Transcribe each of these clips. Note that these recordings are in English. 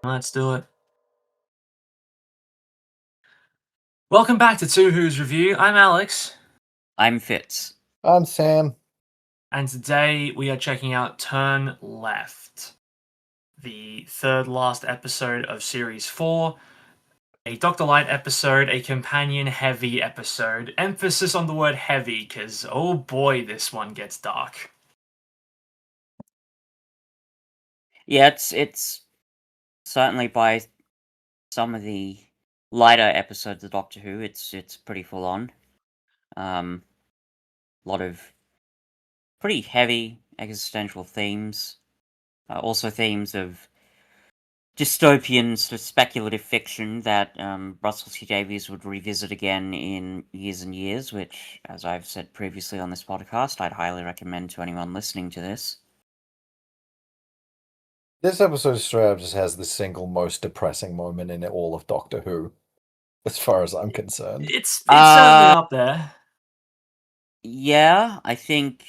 Let's do it. Welcome back to Two Who's Review. I'm Alex, I'm Fitz. I'm Sam. and today we are checking out Turn Left, the third last episode of Series 4. A Dr. Light episode, a companion-heavy episode. Emphasis on the word heavy, because oh boy, this one gets dark. Yeah, it's certainly by some of the lighter episodes of Doctor Who, it's pretty full on. A lot of pretty heavy existential themes. Also themes of dystopian sort of speculative fiction that Russell T Davies would revisit again in years and years, which, as I've said previously on this podcast, I'd highly recommend to anyone listening to this. This episode straight up just has the single most depressing moment in all of Doctor Who, as far as I'm concerned. It's certainly up there. Yeah, I think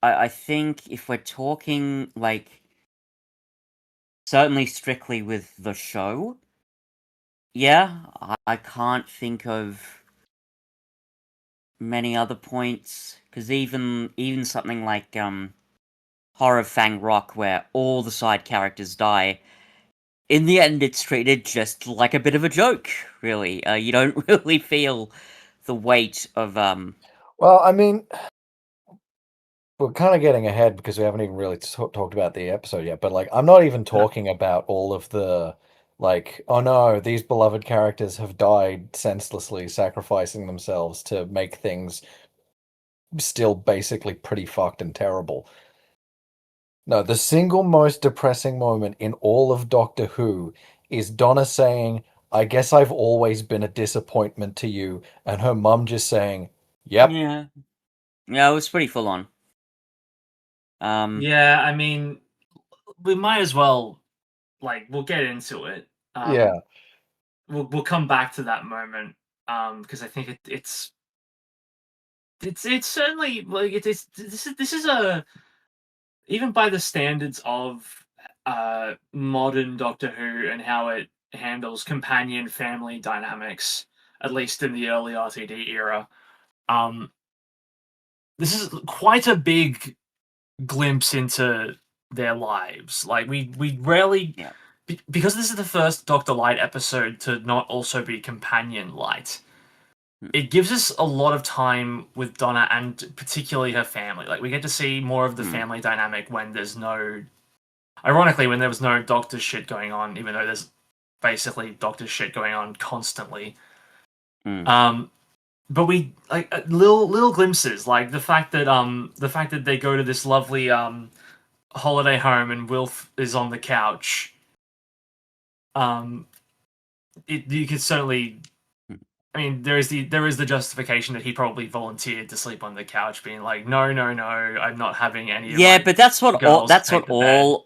if we're talking, like, certainly strictly with the show, yeah, I can't think of many other points, because even something like Horror of Fang Rock, where all the side characters die, in the end it's treated just like a bit of a joke, really. You don't really feel the weight of Well, I mean, we're kind of getting ahead because we haven't even really talked about the episode yet, but like, I'm not even talking about all of the, like, oh no, these beloved characters have died senselessly, sacrificing themselves to make things still basically pretty fucked and terrible. No, the single most depressing moment in all of Doctor Who is Donna saying, I guess I've always been a disappointment to you, and her mum just saying, yep. yeah, it was pretty full on. Yeah, I mean, we might as well, we'll get into it. Yeah. We'll come back to that moment, because I think it's certainly like this is a, even by the standards of modern Doctor Who and how it handles companion family dynamics, at least in the early RTD era. Um, this is quite a big glimpse into their lives. Like we rarely, Yeah. Because this is the first Doctor Light episode to not also be companion light. It gives us a lot of time with Donna and particularly her family. Like we get to see more of the family dynamic when there's no, ironically, when there was no Doctor shit going on, even though there's basically Doctor shit going on constantly. But we like little glimpses, like the fact that they go to this lovely holiday home and Wilf is on the couch. You could certainly, I mean, there is the justification that he probably volunteered to sleep on the couch, being like, no, I'm not having any. Yeah, of my but that's what girls that's take what the bed.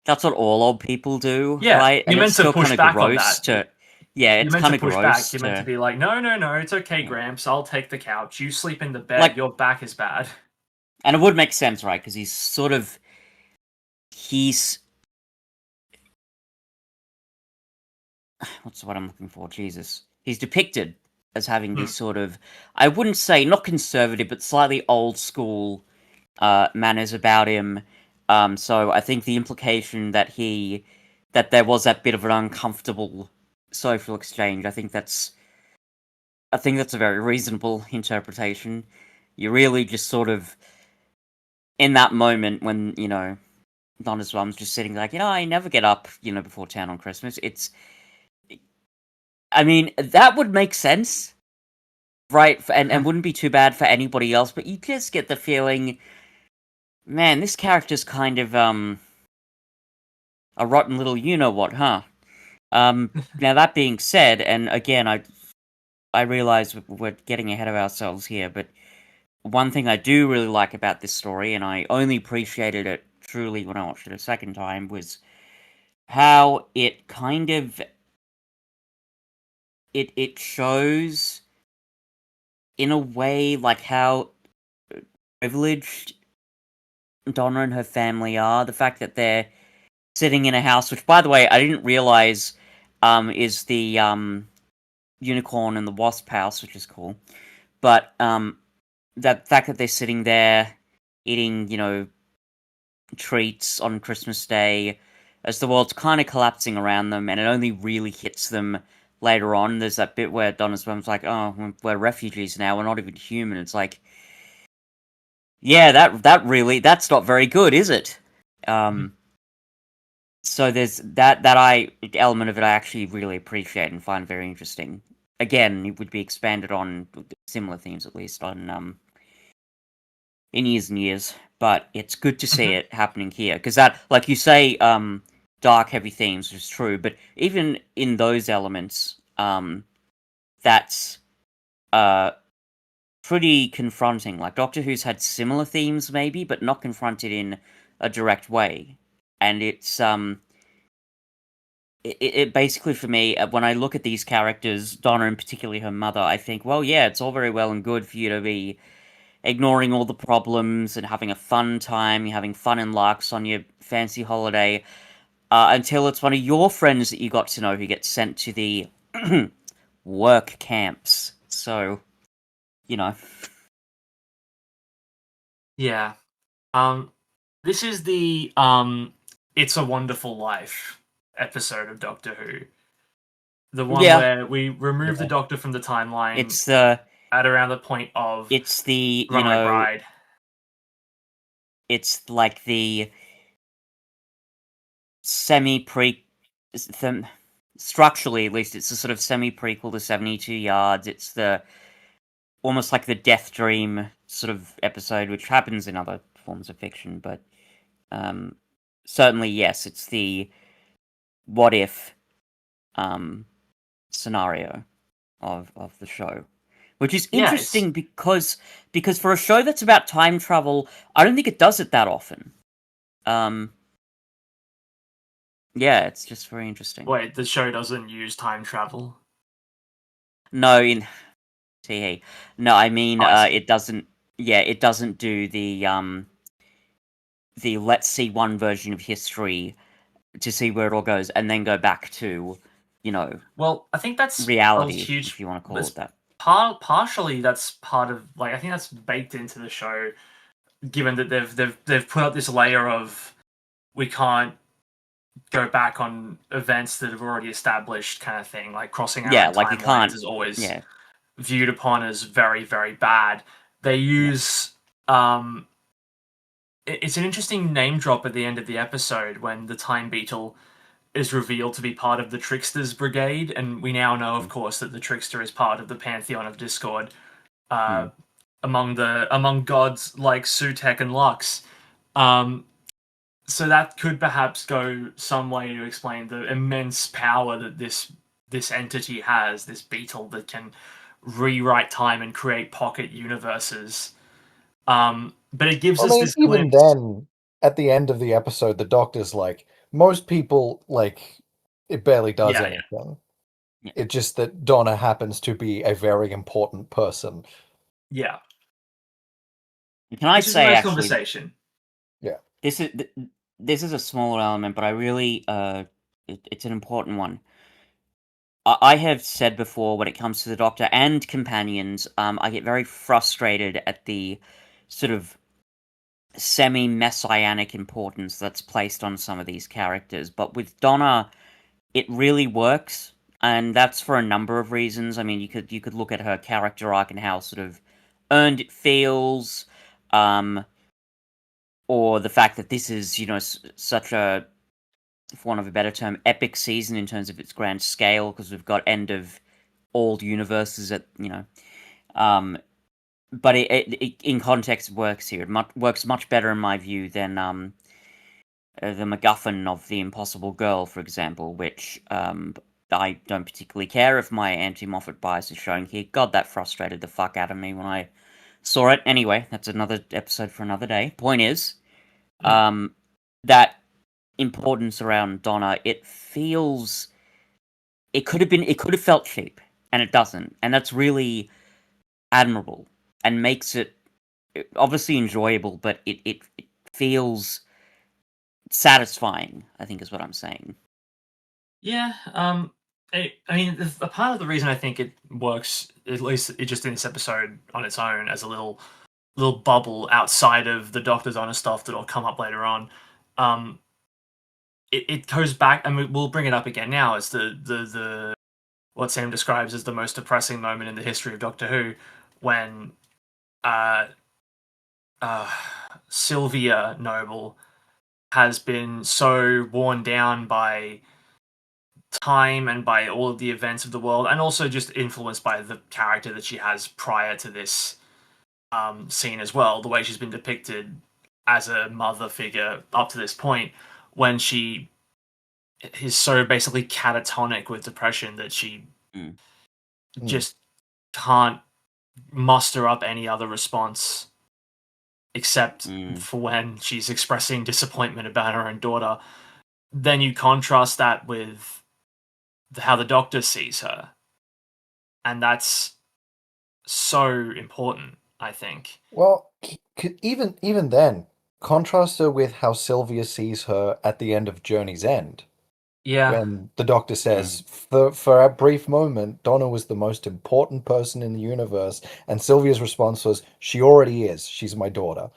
that's what all old people do, Yeah, right? you're And meant it's to still push kind of back on gross that. to. Yeah, You're it's meant kind to of push gross back. You're meant to be like, no, it's okay, Gramps. I'll take the couch. You sleep in the bed. Like- Your back is bad. And it would make sense, right? Because he's what's the word I'm looking for? Jesus, he's depicted as having these sort of, I wouldn't say not conservative, but slightly old school manners about him. So I think the implication that there was that bit of an uncomfortable social exchange, I think that's a very reasonable interpretation. You really just sort of, in that moment when, Donna's mum's just sitting like, I never get up, before 10 on Christmas. I mean, that would make sense, right? And wouldn't be too bad for anybody else, but you just get the feeling, man, this character's kind of, a rotten little you-know-what, huh? Now that being said, and again, I realize we're getting ahead of ourselves here, but one thing I do really like about this story, and I only appreciated it truly when I watched it a second time, was how it kind of it shows in a way like how privileged Donna and her family are. The fact that they're sitting in a house, which, by the way, I didn't realize is the unicorn and the wasp house, which is cool. But that fact that they're sitting there eating, treats on Christmas Day, as the world's kind of collapsing around them, and it only really hits them later on. There's that bit where Donna's mom's like, "Oh, we're refugees now. We're not even human." It's like, yeah, that's not very good, is it? So there's that element of it I actually really appreciate and find very interesting. Again, it would be expanded on similar themes, at least on in years and years. But it's good to see it happening here, because that, like you say, dark, heavy themes is true. But even in those elements, that's pretty confronting. Like Doctor Who's had similar themes, maybe, but not confronted in a direct way. And it's it basically, for me, when I look at these characters, Donna and particularly her mother, I think, well, yeah, it's all very well and good for you to be ignoring all the problems and having a fun time, you're having fun and larks on your fancy holiday, until it's one of your friends that you got to know who gets sent to the work camps. So, Yeah. This is the It's a Wonderful Life episode of Doctor Who. The one where we remove the Doctor from the timeline. It's the at around the point of it's the Runaway Bride. It's like the structurally, at least, it's a sort of semi-prequel to 72 Yards. It's the almost like the Death Dream sort of episode, which happens in other forms of fiction, but certainly, yes, it's the what if scenario of the show. Which is interesting because for a show that's about time travel, I don't think it does it that often. Yeah, it's just very interesting. Wait, the show doesn't use time travel? No, in TE. No, I mean, it doesn't. Yeah, it doesn't do the let's see one version of history to see where it all goes, and then go back to, Well, I think that's reality, huge, if you want to call it that. Partially, that's part of, like, I think that's baked into the show, given that they've put up this layer of we can't go back on events that have already established, kind of thing. Like crossing out timelines is always viewed upon as very, very bad. They use it's an interesting name drop at the end of the episode when the Time Beetle is revealed to be part of the Tricksters Brigade, and we now know, of course, that the Trickster is part of the Pantheon of Discord, among gods like Sutekh and Lux. So that could perhaps go some way to explain the immense power that this entity has, this beetle that can rewrite time and create pocket universes. But it gives us this even glimpse. Then, at the end of the episode, the Doctor's like, most people, like, it barely does anything. Yeah. It's just that Donna happens to be a very important person. Yeah. Can I say, nice actually, conversation. Yeah. This is a smaller element, but I really, it's an important one. I have said before, when it comes to the Doctor and companions, I get very frustrated at the sort of semi-messianic importance that's placed on some of these characters. But with Donna, it really works, and that's for a number of reasons. I mean, you could look at her character arc and how sort of earned it feels, or the fact that this is, such a, for want of a better term, epic season in terms of its grand scale, because we've got end of old universes at, but it in context works here. It works much better in my view than the MacGuffin of The Impossible Girl, for example, which I don't particularly care if my anti-Moffat bias is showing here. God, that frustrated the fuck out of me when I saw it. Anyway, that's another episode for another day. Point is, that importance around Donna, it could have felt cheap, and it doesn't, and that's really admirable and makes it obviously enjoyable, but it feels satisfying, I think is what I'm saying. Yeah, I mean, the part of the reason I think it works, at least it just in this episode on its own, as a little bubble outside of the Doctor's Honor stuff that'll come up later on, it goes back, and we'll bring it up again now, as the what Sam describes as the most depressing moment in the history of Doctor Who, when Sylvia Noble has been so worn down by time and by all of the events of the world, and also just influenced by the character that she has prior to this scene as well, the way she's been depicted as a mother figure up to this point, when she is so basically catatonic with depression that she just can't muster up any other response except for when she's expressing disappointment about her own daughter. Then you contrast that with how the Doctor sees her, and that's so important, I think. Well, even then, contrast her with how Sylvia sees her at the end of Journey's End. Yeah. When the Doctor says, for a brief moment, Donna was the most important person in the universe, and Sylvia's response was, she already is. She's my daughter.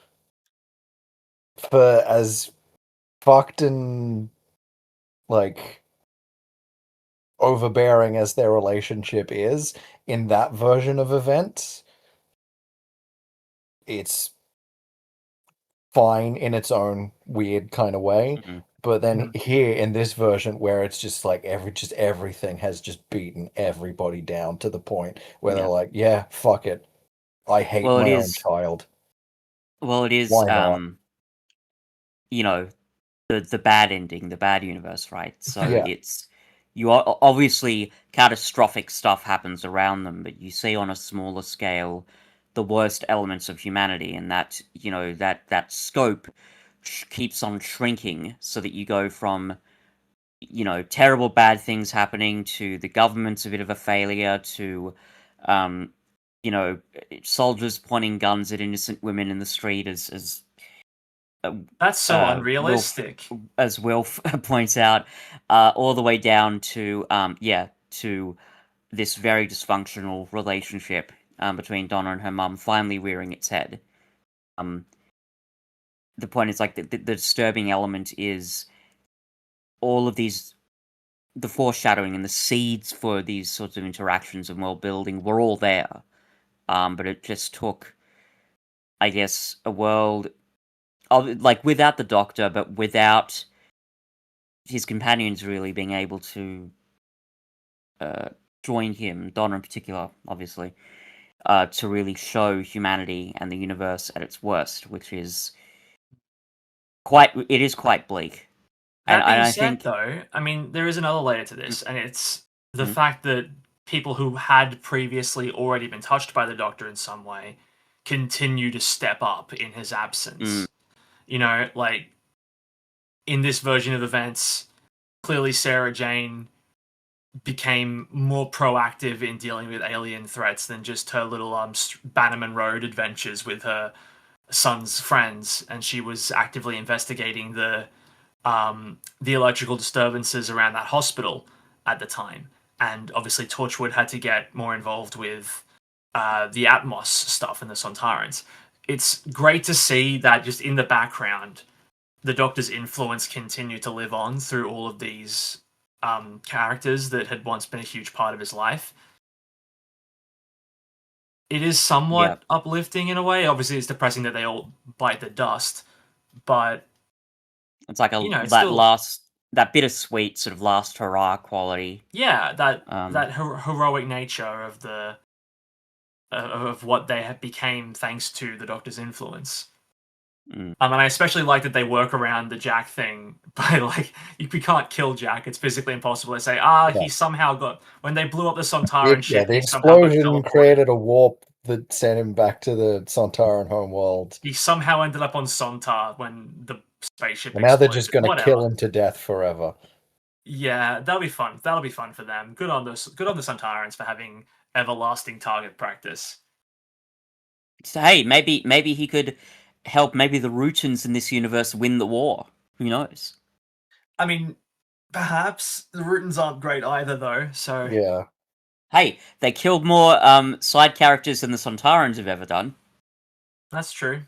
For as fucked and, like, overbearing as their relationship is, in that version of events, it's fine in its own weird kind of way. But then here in this version, where it's just like everything has just beaten everybody down to the point where they're like, yeah, fuck it, I hate my own child. Well, it is. Why not? You know, the bad ending, the bad universe, right? So Yeah. it's obviously catastrophic stuff happens around them, but you see on a smaller scale the worst elements of humanity, and that that scope keeps on shrinking, so that you go from terrible bad things happening to the government's a bit of a failure to soldiers pointing guns at innocent women in the street as that's so unrealistic. As Wilf points out, all the way down to to this very dysfunctional relationship between Donna and her mum finally rearing its head. The point is, like, the disturbing element is all of these, the foreshadowing and the seeds for these sorts of interactions and world building were all there, but it just took, I guess, a world of, like, without the Doctor, but without his companions really being able to join him, Donna in particular, obviously, to really show humanity and the universe at its worst, which is quite bleak. That being said, though, I mean, there is another layer to this, and it's the fact that people who had previously already been touched by the Doctor in some way continue to step up in his absence. Like, in this version of events, clearly Sarah Jane became more proactive in dealing with alien threats than just her little Bannerman Road adventures with her son's friends, and she was actively investigating the electrical disturbances around that hospital at the time. And obviously Torchwood had to get more involved with the Atmos stuff and the Sontarans. It's great to see that just in the background, the Doctor's influence continued to live on through all of these characters that had once been a huge part of his life. It is somewhat uplifting in a way. Obviously, it's depressing that they all bite the dust, but it's like that bittersweet sort of last hurrah quality. Yeah, that heroic nature of the of what they have became thanks to the Doctor's influence. And I especially like that they work around the Jack thing by, like, we can't kill Jack. It's physically impossible. They say, he somehow got, when they blew up the Sontaran ship, the explosion created a warp that sent him back to the Sontaran homeworld. He somehow ended up on Sontar when the spaceship exploded. Now they're just going to kill him to death forever. Yeah, that'll be fun. That'll be fun for them. Good on the Sontarans for having everlasting target practice. So hey, maybe he could help maybe the Rootans in this universe win the war. Who knows? I mean, perhaps the Rootens aren't great either, though. So Yeah. Hey, they killed more side characters than the Sontarans have ever done. that's true.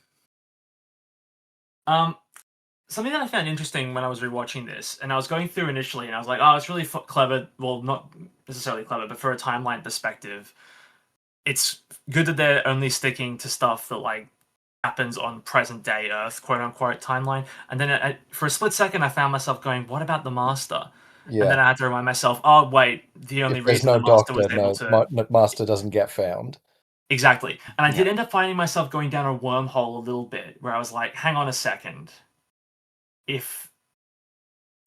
Something that I found interesting when I was rewatching this, and I was going through initially, and I was like, "Oh, it's really clever." Well, not necessarily clever, but for a timeline perspective, it's good that they're only sticking to stuff that like happens on present day Earth, quote unquote timeline. And then for a split second, I found myself going, "What about the Master?" And then Yeah. I had to remind myself, "Oh, wait, the only If there's reason no the Master was doctor, able no to Master doesn't get found. exactly." And I did Yeah. end up finding myself going down a wormhole a little bit, where I was like, "Hang on a second, if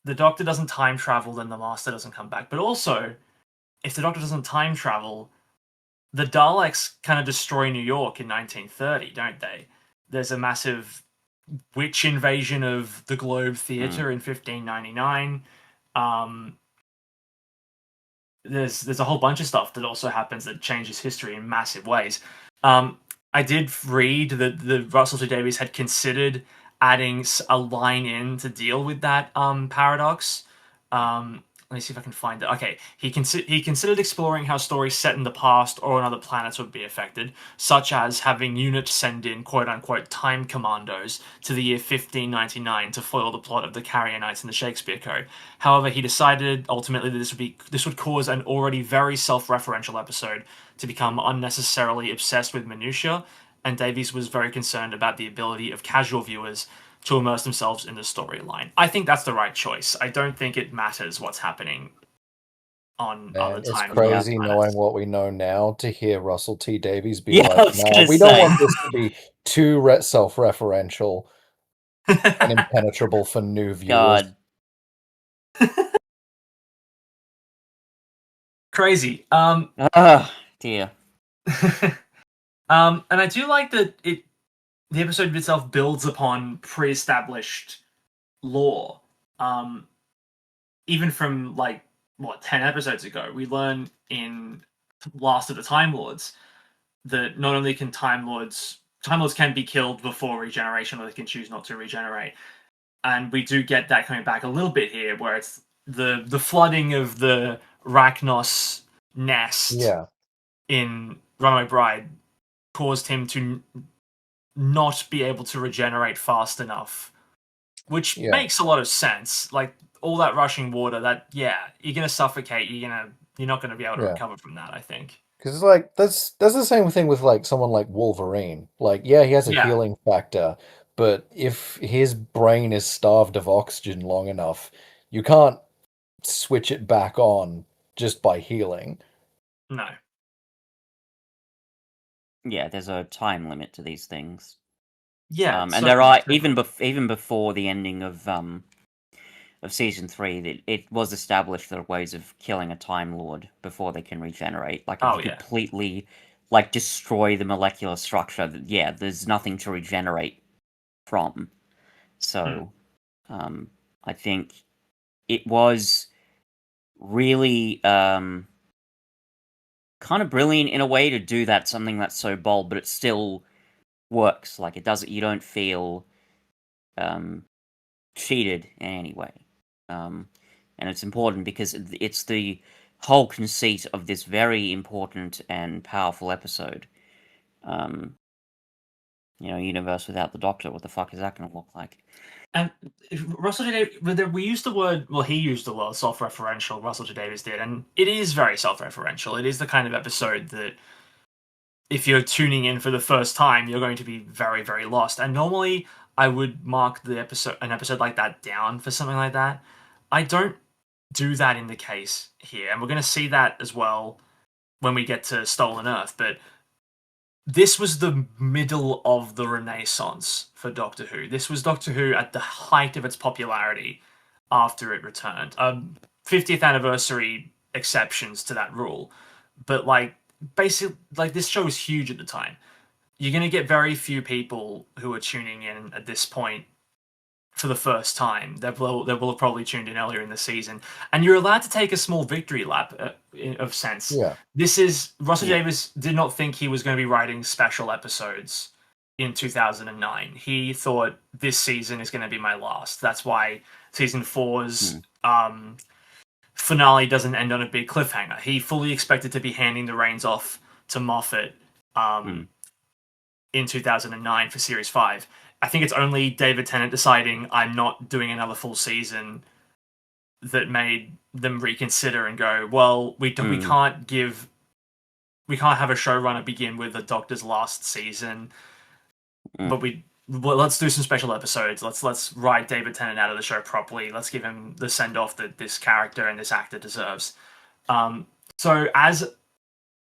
the Doctor doesn't time travel, then the Master doesn't come back. But also, if the Doctor doesn't time travel, the Daleks kind of destroy New York in 1930, don't they? There's a massive witch invasion of the Globe Theatre in 1599. There's a whole bunch of stuff that also happens that changes history in massive ways. I did read that the Russell T Davies had considered adding a line in to deal with that paradox. Let me see if I can find it. Okay, he considered exploring how stories set in the past or on other planets would be affected, such as having UNIT send in quote unquote time commandos to the year 1599 to foil the plot of the Carrier Knights in the Shakespeare Code. However, he decided ultimately that this would cause an already very self-referential episode to become unnecessarily obsessed with minutiae, and Davies was very concerned about the ability of casual viewers to immerse themselves in the storyline. I think that's the right choice. I don't think it matters what's happening on other And it's times. crazy knowing what we know now to hear Russell T Davies be Yeah, I like, was "No, gonna we don't say. want this to be too self-referential and impenetrable for new viewers." God. Crazy. Dear. And I do like that the episode itself builds upon pre-established lore. Even from like 10 episodes ago, we learn in Last of the Time Lords that not only can Time Lords can be killed before regeneration, or they can choose not to regenerate. And we do get that coming back a little bit here, where it's the flooding of the Rachnos nest Yeah. in Runaway Bride caused him to not be able to regenerate fast enough, which makes a lot of sense. Like all that rushing water, you're gonna suffocate. You're not gonna be able to recover from that, I think. Because like that's the same thing with like someone like Wolverine. Like, yeah, he has a Yeah. healing factor, but if his brain is starved of oxygen long enough, you can't switch it back on just by healing. No. Yeah, there's a time limit to these things. Yeah, and there are even before the ending of season 3, that it was established there are ways of killing a Time Lord before they can regenerate. Like, if you completely like destroy the molecular structure, there's nothing to regenerate from. So, I think it was really kind of brilliant in a way to do that, something that's so bold, but it still works. Like, it doesn't, you don't feel cheated in any way. And it's important because it's the whole conceit of this very important and powerful episode. Universe without the Doctor, what the fuck is that going to look like? And Russell T Davies, we used the word, he used the word self-referential, Russell T Davies did, and it is very self-referential. It is the kind of episode that if you're tuning in for the first time, you're going to be very, very lost. And normally I would mark an episode like that down for something like that. I don't do that in the case here, and we're going to see that as well when we get to Stolen Earth, but this was the middle of the Renaissance for Doctor Who. This was Doctor Who at the height of its popularity after it returned. 50th anniversary exceptions to that rule, but basically, this show was huge at the time. You're going to get very few people who are tuning in at this point for the first time. They will have probably tuned in earlier in the season, and you're allowed to take a small victory lap of sense. Yeah. This is Russell Davies did not think he was going to be writing special episodes in 2009. He thought this season is going to be my last. That's why season 4's finale doesn't end on a big cliffhanger. He fully expected to be handing the reins off to Moffat in 2009 for series 5. I think it's only David Tennant deciding I'm not doing another full season that made them reconsider and go, well, we can't have a showrunner begin with the Doctor's last season, but let's do some special episodes. Let's write David Tennant out of the show properly. Let's give him the send off that this character and this actor deserves. So as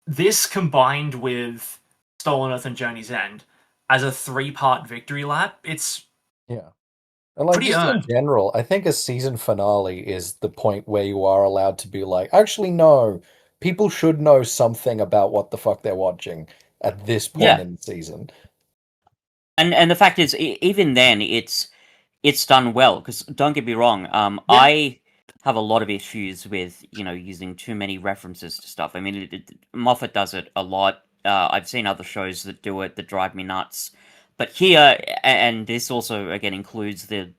this combined with Stolen Earth and Journey's End as a 3-part victory lap, it's and like pretty just earned. in general, I think a season finale is the point where you are allowed to be like, actually, no, people should know something about what the fuck they're watching at this point in the season. And the fact is, even then, it's done well. Because don't get me wrong, I have a lot of issues with using too many references to stuff. I mean, Moffat does it a lot. I've seen other shows that do it that drive me nuts. But here, and this also again includes the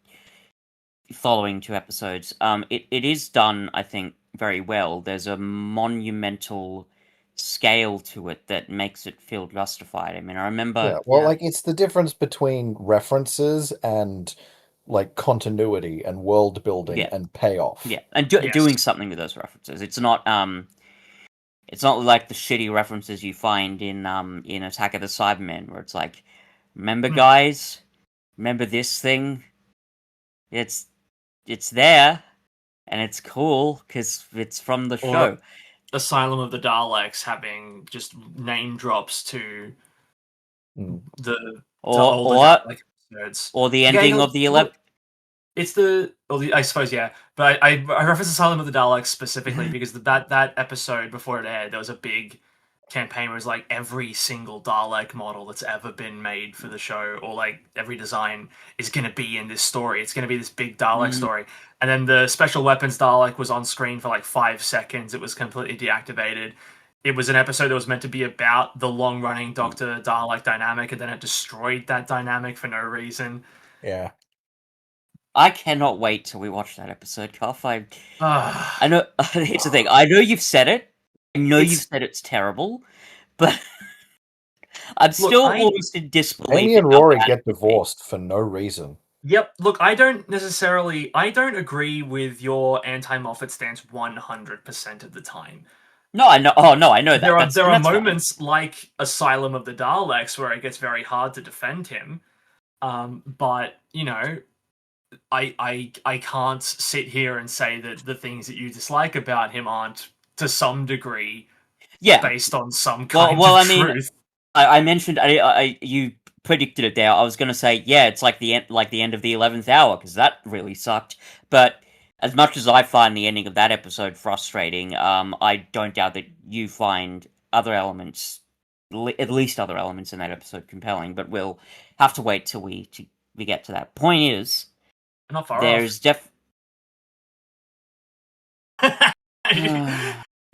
following 2 episodes, it is done, I think, very well. There's a monumental scale to it that makes it feel justified. I mean, I remember... like, it's the difference between references and, like, continuity and world building and payoff. Yeah, and doing something with those references. It's not like the shitty references you find in Attack of the Cybermen, where it's like, remember guys? Remember this thing? It's there, and it's cool, because it's from the show. Asylum of the Daleks having just name drops to the older Dalek episodes. Or the ending of the 11th... I suppose, yeah. But I reference Asylum of the Daleks specifically because that episode before it aired, there was a big campaign where it was like every single Dalek model that's ever been made for the show, or like every design is going to be in this story. It's going to be this big Dalek story. And then the Special Weapons Dalek was on screen for like 5 seconds. It was completely deactivated. It was an episode that was meant to be about the long-running Doctor Dalek dynamic, and then it destroyed that dynamic for no reason. Yeah. I cannot wait till we watch that episode, Cuff. I know. Here's the thing. I know you've said it. I know you've said it's terrible, but I'm still almost in disbelief. Amy and Rory get divorced for no reason. Yep. Look, I don't agree with your anti-Moffat stance 100% of the time. No, I know. Oh, no, I know that. There are moments like Asylum of the Daleks where it gets very hard to defend him. But I can't sit here and say that the things that you dislike about him aren't to some degree based on some kind of truth. I mentioned you predicted it there. I was going to say, it's like the end of the 11th hour, because that really sucked. But as much as I find the ending of that episode frustrating, I don't doubt that you find other elements, at least other elements in that episode, compelling. But we'll have to wait till we get to that. Point is, not far there's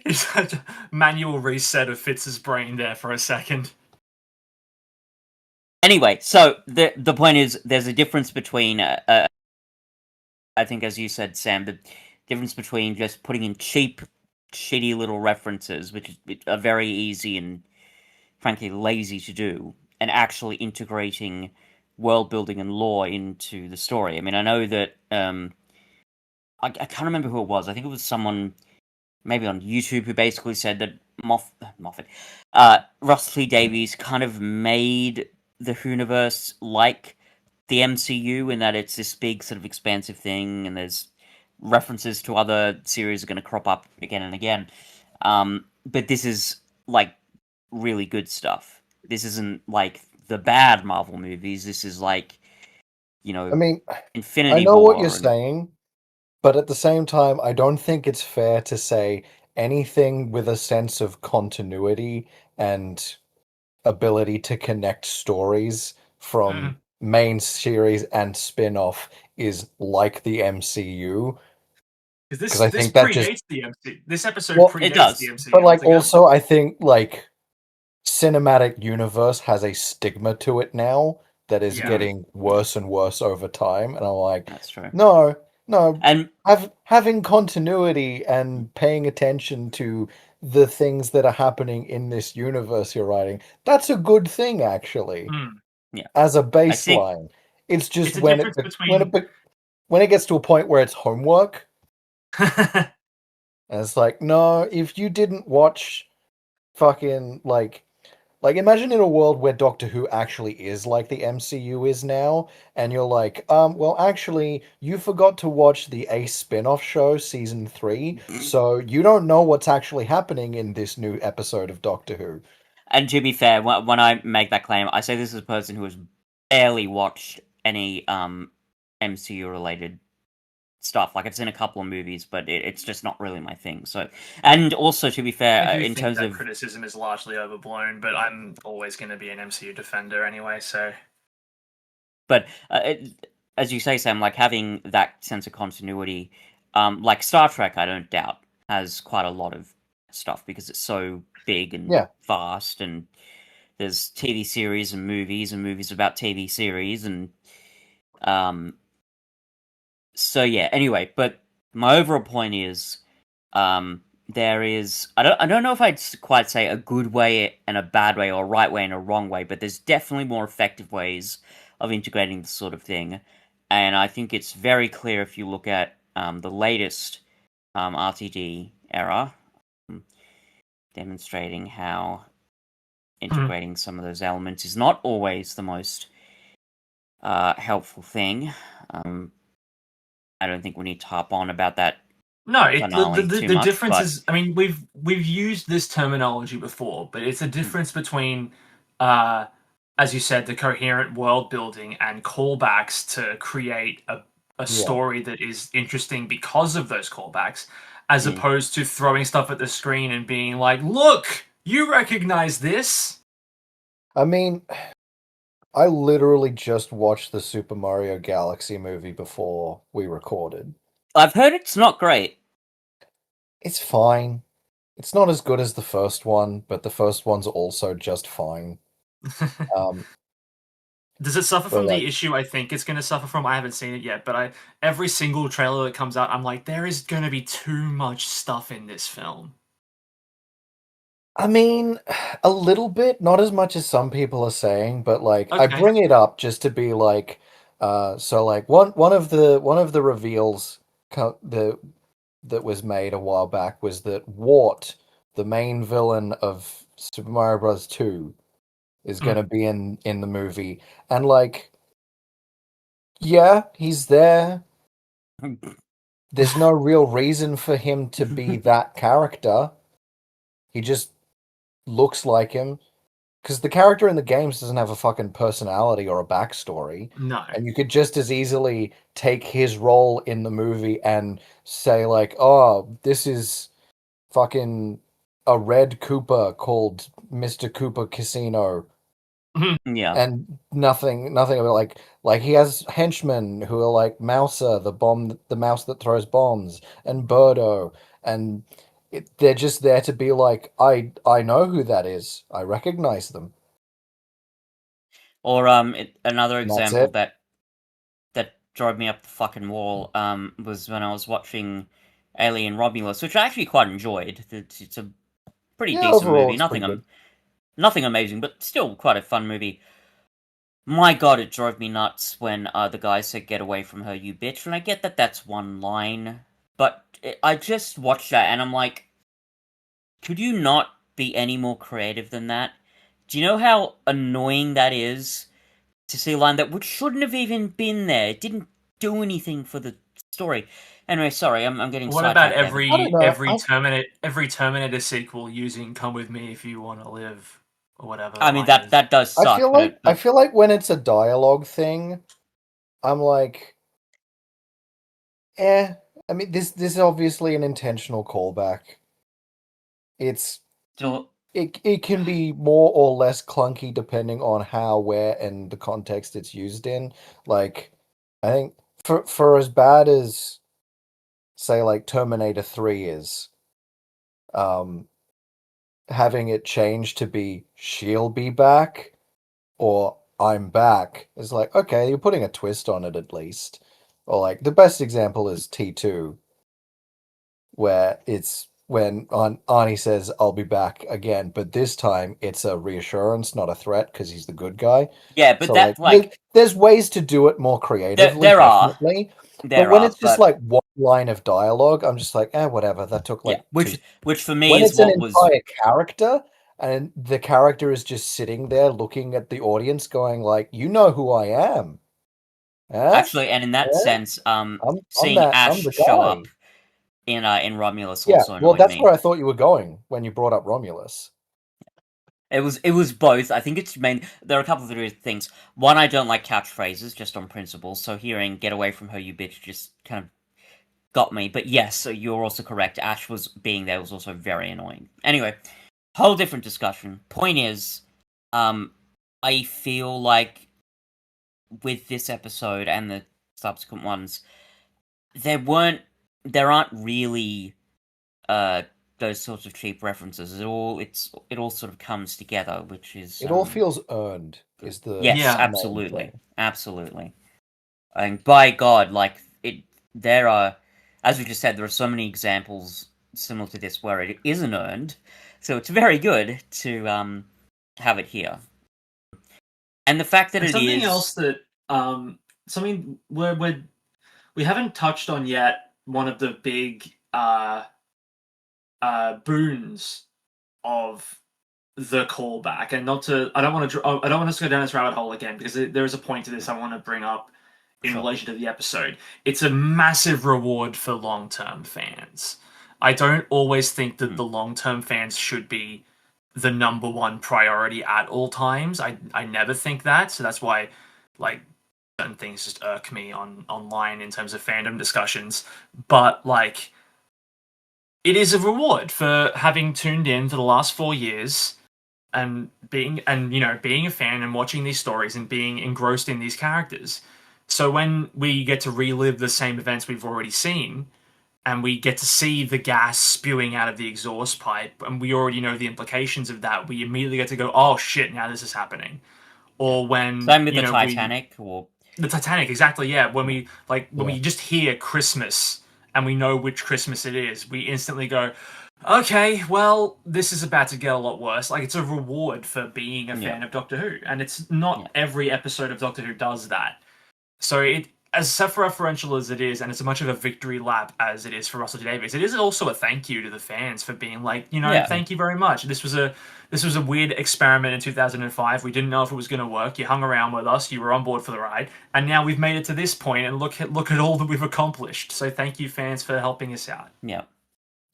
He's had a manual reset of Fitz's brain there for a second. Anyway, so the point is, there's a difference between, I think, as you said, Sam, the difference between just putting in cheap, shitty little references, which are very easy and, frankly, lazy to do, and actually integrating world building and lore into the story. I mean, I know that I can't remember who it was. I think it was someone maybe on YouTube who basically said that Russell T Davies kind of made the Whoniverse like the MCU in that it's this big sort of expansive thing, and there's references to other series are going to crop up again and again. But this is like really good stuff. This isn't like the bad Marvel movies. This is like, I mean, Infinity I know War what you're saying, but at the same time, I don't think it's fair to say anything with a sense of continuity and ability to connect stories from main series and spin-off is like the MCU. Because I think that predates the MCU. This episode predates the MCU. But like, also, I think like cinematic universe has a stigma to it now that is Yeah. getting worse and worse over time, and I'm like, That's true. no, no, And having continuity and paying attention to the things that are happening in this universe you're writing, that's a good thing actually, Mm. as a I think baseline. It's just It's a difference between when it gets to a point where it's homework, and it's like, no, if you didn't watch fucking like imagine in a world where Doctor Who actually is like the MCU is now, and you're like, well, actually, you forgot to watch the Ace spin-off show season 3, so you don't know what's actually happening in this new episode of Doctor Who. And to be fair, when I make that claim, I say this as a person who has barely watched any MCU related stuff. Like I've seen a couple of movies, but it's just not really my thing. So, and also to be fair, I do in think terms that of criticism is largely overblown, but I'm always going to be an MCU defender anyway, so but as you say, Sam, like having that sense of continuity, like Star Trek, I don't doubt has quite a lot of stuff because it's so big and Yeah. vast, and there's TV series and movies about TV series, and so yeah. Anyway, but my overall point is, there is I don't know if I'd quite say a good way and a bad way, or a right way and a wrong way, but there's definitely more effective ways of integrating this sort of thing, and I think it's very clear if you look at the latest RTD era, demonstrating how integrating some of those elements is not always the most helpful thing. I don't think we need to harp on about that. no, Finale too the much, difference but is, I mean, we've used this terminology before, but it's a difference between, uh, as you said, the coherent world building and callbacks to create a Yeah. story that is interesting because of those callbacks, as Mm. opposed to throwing stuff at the screen and being like, "Look, you recognize this." I mean, I literally just watched the Super Mario Galaxy movie before we recorded. I've heard it's not great. It's fine. It's not as good as the first one, but the first one's also just fine. Does it suffer But from like, the issue I think it's going to suffer from? I haven't seen it yet, but every single trailer that comes out, I'm like, there is going to be too much stuff in this film. I mean, a little bit, not as much as some people are saying, but like I Okay. bring it up just to be like, so like one of the reveals that was made a while back was that Wart, the main villain of Super Mario Bros. 2, is going to be in the movie, and like, yeah, he's there. There's no real reason for him to be that character. He just looks like him. Because the character in the games doesn't have a fucking personality or a backstory. No. And you could just as easily take his role in the movie and say, like, oh, this is fucking a red Koopa called Mr. Koopa Casino. Yeah. And nothing about like he has henchmen who are like Mouser, the mouse that throws bombs, and Birdo, and they're just there to be like, I know who that is. I recognize them. Or another And that's example it. that drove me up the fucking wall was when I was watching Alien Romulus, which I actually quite enjoyed. It's a pretty Yeah, decent overall movie. it's pretty good. Nothing amazing, but still quite a fun movie. My god, it drove me nuts when the guy said, "Get away from her, you bitch." And I get that that's one line, but I just watched that and I'm like, could you not be any more creative than that? Do you know how annoying that is to see a line that which shouldn't have even been there? It didn't do anything for the story. Anyway, sorry, I'm getting What about sidetracked there. I don't know. every Terminator sequel using "Come with me if you want to live" or whatever the I mean line is? that does suck. I feel like when it's a dialogue thing, I'm like, eh. I mean, this is obviously an intentional callback. It's still, it can be more or less clunky depending on how, where, and the context it's used in. Like, I think for as bad as say like Terminator 3 is, um, having it change to be she'll be back or I'm back is like, okay, you're putting a twist on it at least. Or like the best example is T2, where it's when Arnie says I'll be back again, but this time it's a reassurance, not a threat, because he's the good guy. Yeah, but So that there's ways to do it more creatively, there are definitely. But when it's just but like one line of dialogue, I'm just like, whatever. That took yeah, like two. which for me When is it's an what was entire character and the character is just sitting there looking at the audience, going like, "You know who I am, huh? actually, and in that Yeah, sense, I'm seeing that. I'm Ash the show up guy." in Romulus Yeah, also well, annoyed that's me. where I thought you were going when you brought up Romulus. It was both. I think it's main. There are a couple of different things. One, I don't like catchphrases just on principle. So hearing "get away from her, you bitch" just kind of got me. But yes, so you're also correct. Ash was being there was also very annoying. Anyway, whole different discussion. Point is, I feel like with this episode and the subsequent ones, there aren't really uh those sorts of cheap references. It all sort of comes together, which is It all feels earned, good. is the Yes, Yeah. main absolutely, thing. absolutely. And by God, like it, there are, as we just said, there are so many examples similar to this where it isn't earned. So it's very good to have it here. And the fact that And it something is else that something we haven't touched on yet. One of the big boons of the callback, and not to I don't want us to go down this rabbit hole again because there is a point to this I want to bring up in Sure. relation to the episode. It's a massive reward for long-term fans. I don't always think that the long-term fans should be the number one priority at all times. I never think that, so that's why like certain things just irk me online in terms of fandom discussions. But like it is a reward for having tuned in for the last 4 years and being a fan and watching these stories and being engrossed in these characters. So when we get to relive the same events we've already seen and we get to see the gas spewing out of the exhaust pipe and we already know the implications of that, we immediately get to go, oh shit, now this is happening. Or when Same with the Titanic, or the Titanic, exactly, yeah. When Yeah. we just hear Christmas and we know which Christmas it is, we instantly go, okay, well, this is about to get a lot worse. Like it's a reward for being a fan of Doctor Who, and it's not every episode of Doctor Who does that. So it, as self-referential as it is, and as much of a victory lap as it is for Russell T Davies, it is also a thank you to the fans for being like, thank you very much. This was a weird experiment in 2005. We didn't know if it was going to work. You hung around with us. You were on board for the ride, and now we've made it to this point, and look at all that we've accomplished. So thank you, fans, for helping us out. Yeah.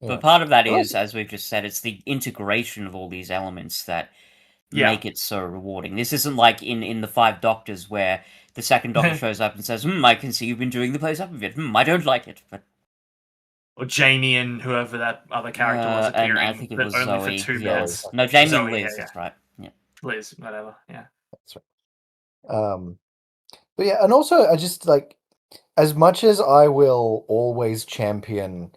Yeah. But part of that is, as we've just said, it's the integration of all these elements that make it so rewarding. This isn't like in the Five Doctors where the second Doctor shows up and says, I can see you've been doing the place up a bit. I don't like it. But or Jamie and whoever that other character was appearing, and I think it was only Zoe. for 2 Yeah. minutes. No, Jamie Zoe, and Liz, yeah. that's right. Yeah. Liz, whatever, yeah. That's right. But yeah, and also I just like, as much as I will always champion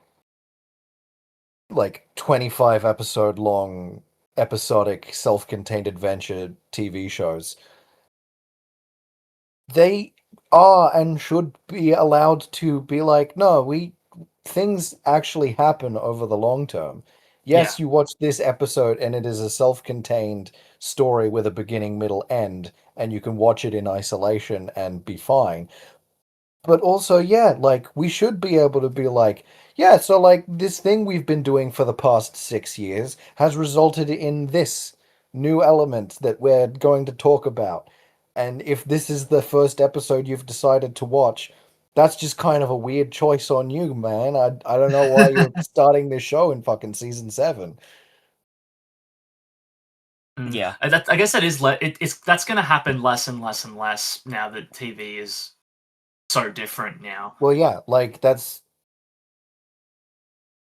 like 25 episode long episodic self-contained adventure TV shows, they are and should be allowed to be like, no, things actually happen over the long term. Yes, you watch this episode and it is a self-contained story with a beginning, middle, end, and you can watch it in isolation and be fine. But also, yeah, like we should be able to be like, yeah, so like this thing we've been doing for the past 6 years has resulted in this new element that we're going to talk about. And if this is the first episode you've decided to watch, that's just kind of a weird choice on you, man. I don't know why you're starting this show in fucking season 7. Yeah. I guess that is that's going to happen less and less and less now that TV is so different now. Well, yeah, like that's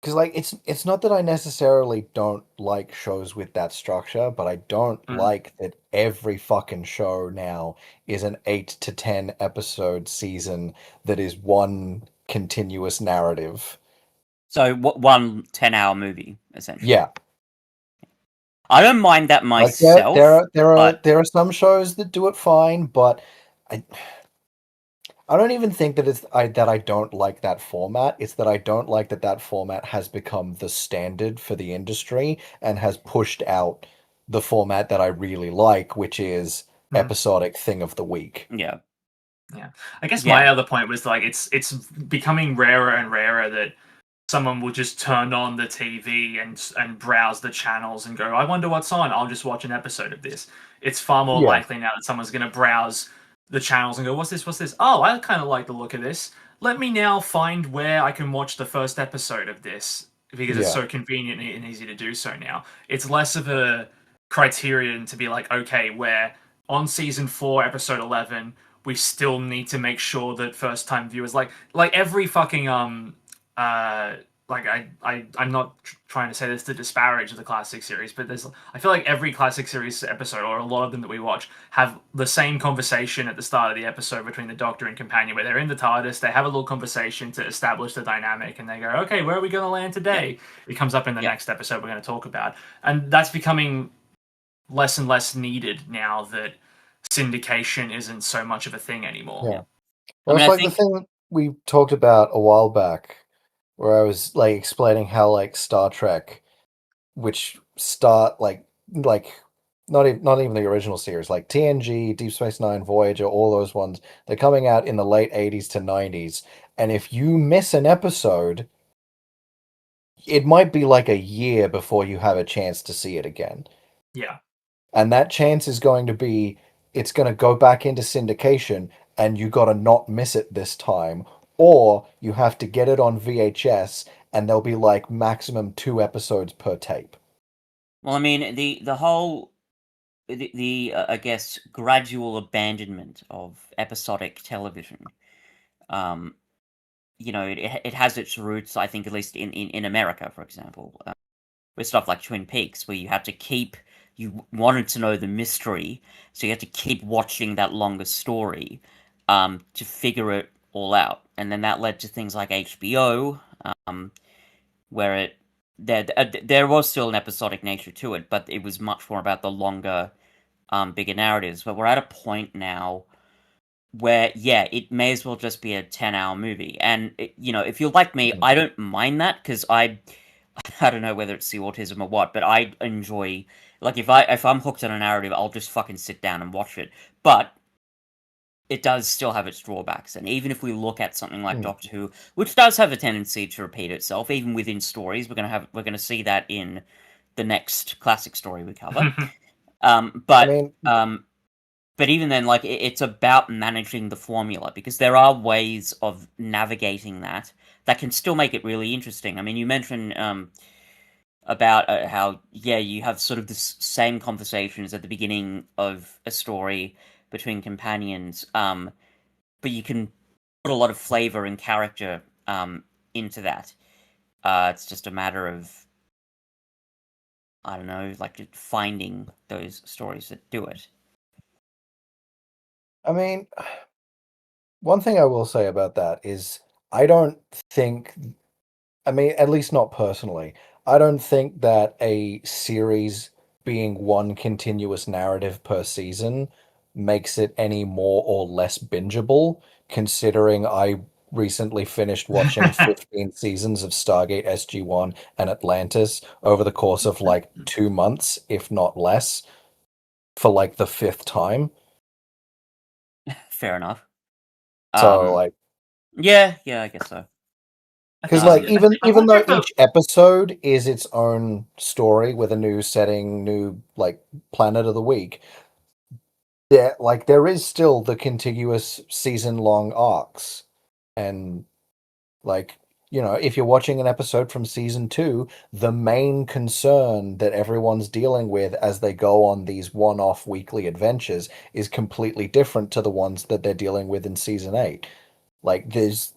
because like it's not that I necessarily don't like shows with that structure, but I don't like that every fucking show now is an 8 to 10 episode season that is one continuous narrative. So one 10-hour movie, essentially. Yeah. I don't mind that Like myself. But there are some shows that do it fine, but I I don't even think that I don't like that format. It's that I don't like that format has become the standard for the industry and has pushed out the format that I really like, which is Mhm. episodic thing of the week. yeah, I guess my yeah, other point was like it's becoming rarer and rarer that someone will just turn on the TV and browse the channels and go, I wonder what's on. I'll just watch an episode of this. It's far more Yeah, likely now that someone's going to browse the channels and go, what's this? What's this? Oh, I kind of like the look of this. Let me now find where I can watch the first episode of this because it's yeah, so convenient and easy to do so now. It's less of a criterion to be like, okay, where on season 4, episode 11, we still need to make sure that first time viewers like every fucking like I'm not trying to say this to disparage the classic series, but I feel like every classic series episode, or a lot of them that we watch, have the same conversation at the start of the episode between the Doctor and companion, where they're in the TARDIS, they have a little conversation to establish the dynamic, and they go, "Okay, where are we going to land yeah, today?" It comes up in the yeah. next episode we're going to talk about, and that's becoming less and less needed now that syndication isn't so much of a thing anymore. yeah. I Well, mean, it's I like the think thing we talked about a while back, where I was like explaining how like Star Trek, which start like not even the original series, like TNG, Deep Space Nine, Voyager, all those ones, they're coming out in the late 80s to 90s, and if you miss an episode, it might be like a year before you have a chance to see it again. Yeah. And that chance is going to be it's going to go back into syndication and you got to not miss it this time, or you have to get it on VHS and there'll be like maximum 2 episodes per tape. well, I mean, the whole the I guess gradual abandonment of episodic television. Um, it has its roots, I think, at least in America, for example, with stuff like Twin Peaks, where you wanted to know the mystery, so you had to keep watching that longer story, to figure it all out, and then that led to things like HBO, where there was still an episodic nature to it, but it was much more about the longer, bigger narratives. But we're at a point now where, yeah, it may as well just be a 10-hour movie. And, if you're like me, I don't mind that, because I don't know whether it's the autism or what, but I enjoy, like, if I'm hooked on a narrative, I'll just fucking sit down and watch it. But it does still have its drawbacks, and even if we look at something like Mm. Doctor Who, which does have a tendency to repeat itself, even within stories, we're gonna see that in the next classic story we cover. Um, I but mean, um, but even then, like, it's about managing the formula, because there are ways of navigating that can still make it really interesting. I mean, you mentioned about how, yeah, you have sort of the same conversations at the beginning of a story between companions, but you can put a lot of flavor and character into that. It's just a matter of, I don't know, like, finding those stories that do it. I mean, one thing I will say about that is I don't think, I mean, at least not personally, I don't think that a series being one continuous narrative per season makes it any more or less bingeable, considering I recently finished watching 15 seasons of Stargate SG-1 and Atlantis over the course of like 2 months, if not less, for like the fifth time. Fair enough. So, Um, like, yeah, I guess so. because I, like Um, I even wonder though if each episode is its own story with a new setting, new like planet of the week, there is still the contiguous season long arcs. And like, if you're watching an episode from season 2, the main concern that everyone's dealing with as they go on these one-off weekly adventures is completely different to the ones that they're dealing with in season 8. Like there's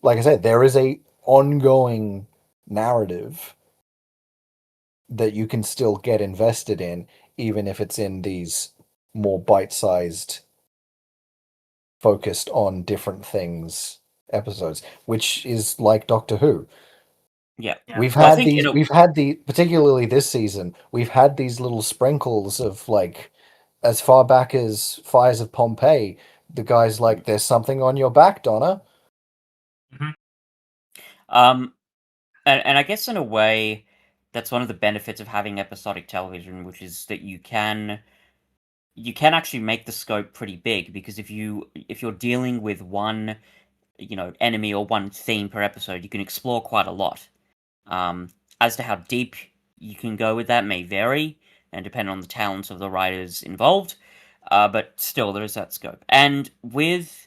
like I said, there is a ongoing narrative that you can still get invested in, even if it's in these more bite-sized, focused on different things episodes, which is like Doctor Who. Yeah. Yeah. We've Well, I had think, these. We've had particularly this season. We've had these little sprinkles of like, as far back as Fires of Pompeii. The guy's like, "There's something on your back, Donna." um, and I guess in a way, that's one of the benefits of having episodic television, which is that you can actually make the scope pretty big, because if you're dealing with one, enemy or one theme per episode, you can explore quite a lot. As to how deep you can go with that may vary and depend on the talents of the writers involved, but still there is that scope. And with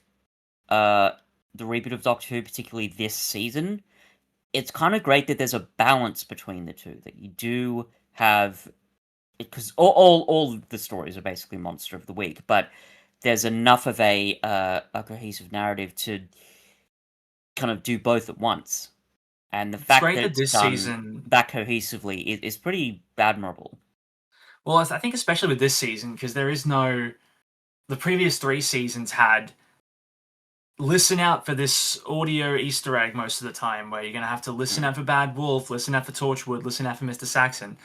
the reboot of Doctor Who, particularly this season, it's kind of great that there's a balance between the two. That you do have, because all the stories are basically Monster of the Week, but there's enough of a cohesive narrative to kind of do both at once. And the fact great that that it's this done season. that cohesively is pretty admirable. Well, I think especially with this season, because there is no. The previous 3 seasons had. Listen out for this audio Easter egg most of the time, where you're going to have to listen out for Bad Wolf, listen out for Torchwood, listen out for Mr. Saxon.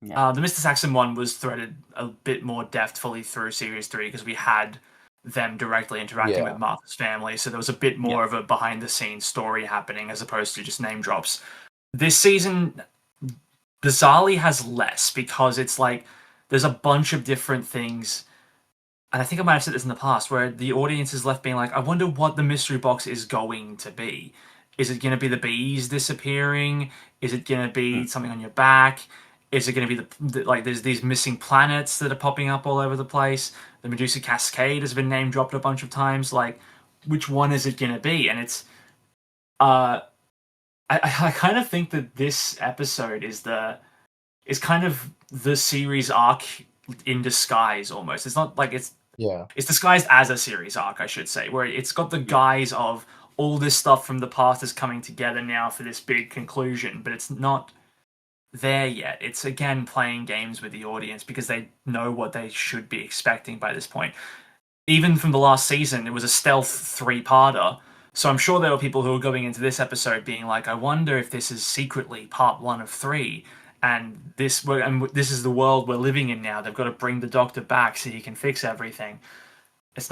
Yeah. The Mr. Saxon one was threaded a bit more deftly through Series 3 because we had them directly interacting with Martha's family, so there was a bit more of a behind-the-scenes story happening as opposed to just name drops. This season, bizarrely, has less because it's like there's a bunch of different things, and I think I might have said this in the past, where the audience is left being like, I wonder what the mystery box is going to be. Is it going to be the bees disappearing? Is it going to be something on your back? Is it going to be like there's these missing planets that are popping up all over the place? The Medusa Cascade has been name dropped a bunch of times. Like, which one is it going to be? And it's, I kind of think that this episode is kind of the series arc in disguise almost. It's not like it's disguised as a series arc, I should say, where it's got the guise of all this stuff from the past is coming together now for this big conclusion, but it's not there yet. It's again playing games with the audience because they know what they should be expecting by this point. Even from the last season, it was a stealth 3-parter. So I'm sure there were people who were going into this episode being like, I wonder if this is secretly part 1 of 3. And this is the world we're living in now. They've got to bring the Doctor back so he can fix everything. It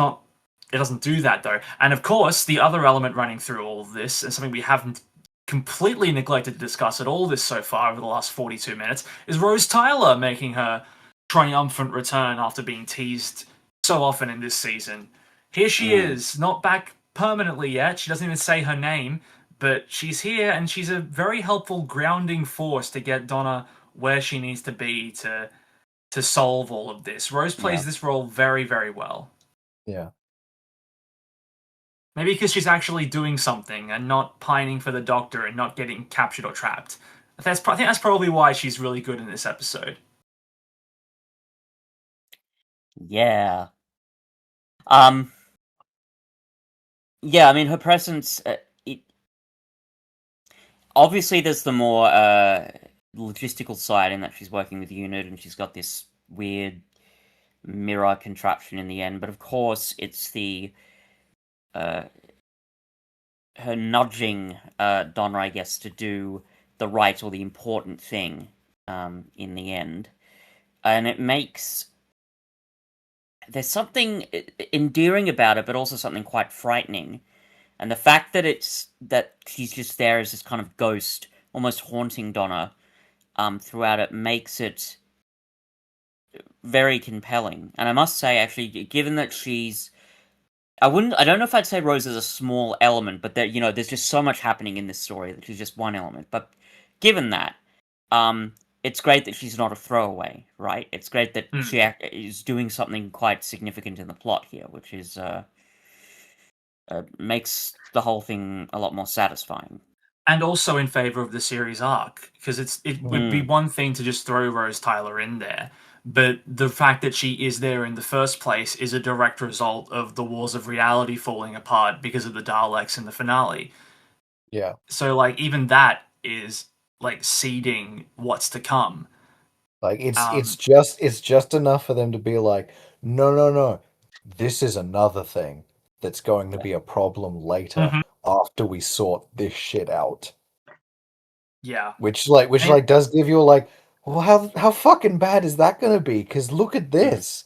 doesn't do that though. And of course, the other element running through all of this, and something we haven't completely neglected to discuss at all this so far over the last 42 minutes, is Rose Tyler making her triumphant return after being teased so often in this season. Here she is, not back permanently yet. She doesn't even say her name, but she's here, and she's a very helpful grounding force to get Donna where she needs to be to solve all of this. Rose plays this role very, very well. Yeah. Maybe because she's actually doing something and not pining for the Doctor and not getting captured or trapped. I think that's probably why she's really good in this episode. Yeah. Yeah, I mean, her presence, obviously there's the more logistical side in that she's working with UNIT and she's got this weird mirror contraption in the end, but of course it's the her nudging Donna, I guess, to do the right or the important thing in the end. And it makes... There's something endearing about it, but also something quite frightening. And the fact that she's just there as this kind of ghost, almost haunting Donna throughout it, makes it very compelling. And I must say, actually, given that she's... I don't know if I'd say Rose is a small element, but that, there's just so much happening in this story that she's just one element. But given that, it's great that she's not a throwaway, right? It's great that she is doing something quite significant in the plot here, which is makes the whole thing a lot more satisfying. And also in favor of the series arc, because it would be one thing to just throw Rose Tyler in there, but the fact that she is there in the first place is a direct result of the walls of reality falling apart because of the Daleks in the finale. Yeah. So, like, even that is, like, seeding what's to come. Like, it's just enough for them to be like, no, this is another thing that's going to be a problem later after we sort this shit out. Yeah. which And- does give you like, well, how fucking bad is that going to be? Because look at this.